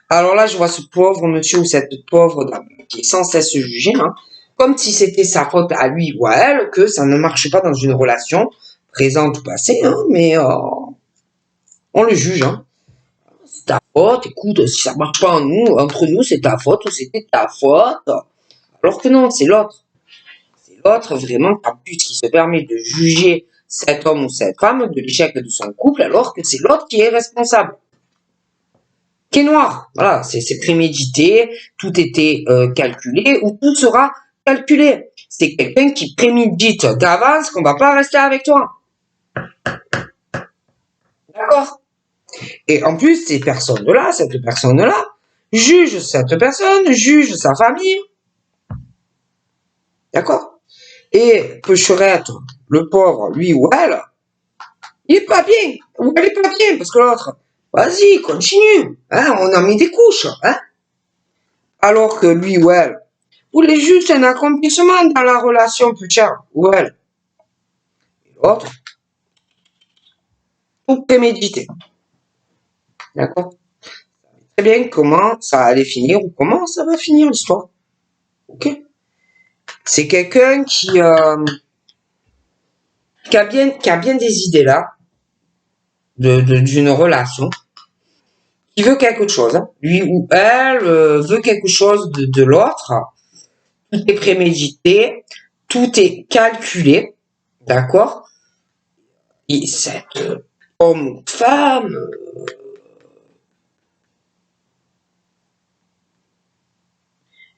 Alors là, je vois ce pauvre monsieur ou cette pauvre dame qui est sans cesse jugée, hein, comme si c'était sa faute à lui ou à elle que ça ne marche pas dans une relation présente ou passée, hein, mais on le juge, hein. C'est ta faute, écoute, si ça marche pas entre nous, c'est ta faute ou c'était ta faute. Alors que non, c'est l'autre. C'est l'autre vraiment en plus qui se permet de juger cet homme ou cette femme de l'échec de son couple alors que c'est l'autre qui est responsable. Qui est noir. Voilà, c'est prémédité, tout était calculé ou tout sera calculé. C'est quelqu'un qui prémédite d'avance qu'on va pas rester avec toi. D'accord? Et en plus, cette personne-là, juge cette personne, juge sa famille. D'accord? Et Pecherette, le pauvre, lui ou elle, il est pas bien. Ou elle est pas bien, parce que l'autre, vas-y, continue. Hein, on a mis des couches. Hein? Alors que lui ou elle, voulait juste un accomplissement dans la relation, Pecher ou elle. Et l'autre, tout prémédité. D'accord? Très bien comment ça allait finir ou comment ça va finir l'histoire. Ok? C'est quelqu'un qui a bien des idées là, d'une relation, qui veut quelque chose. Hein. Lui ou elle veut quelque chose de l'autre. Tout est prémédité, tout est calculé. D'accord? Et cet homme ou femme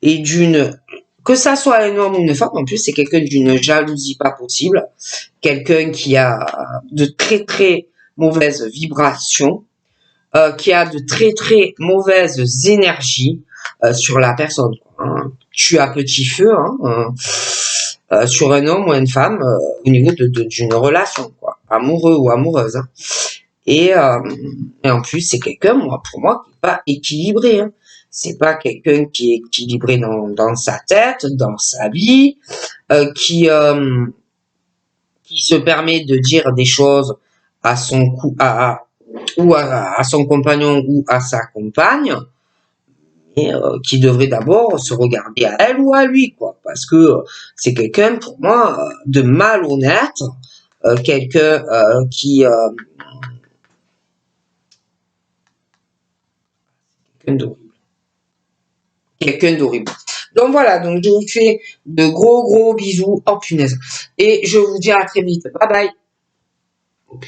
et que ça soit un homme ou une femme, en plus, c'est quelqu'un d'une jalousie pas possible, quelqu'un qui a de très très mauvaises vibrations, qui a de très très mauvaises énergies sur la personne, hein. Tu as petit feu, hein, sur un homme ou une femme au niveau d'une relation, quoi, amoureux ou amoureuse, hein. Et, euh, et en plus, c'est quelqu'un, moi, pour moi, qui n'est pas équilibré, hein. C'est pas quelqu'un qui est équilibré dans sa tête, dans sa vie, qui se permet de dire des choses à son à son compagnon ou à sa compagne, et qui devrait d'abord se regarder à elle ou à lui, quoi, parce que c'est quelqu'un, pour moi, de malhonnête, quelqu'un quelqu'un d'horrible. Quelqu'un d'horrible. Donc voilà, donc je vous fais de gros gros bisous. Oh punaise. Et je vous dis à très vite. Bye bye.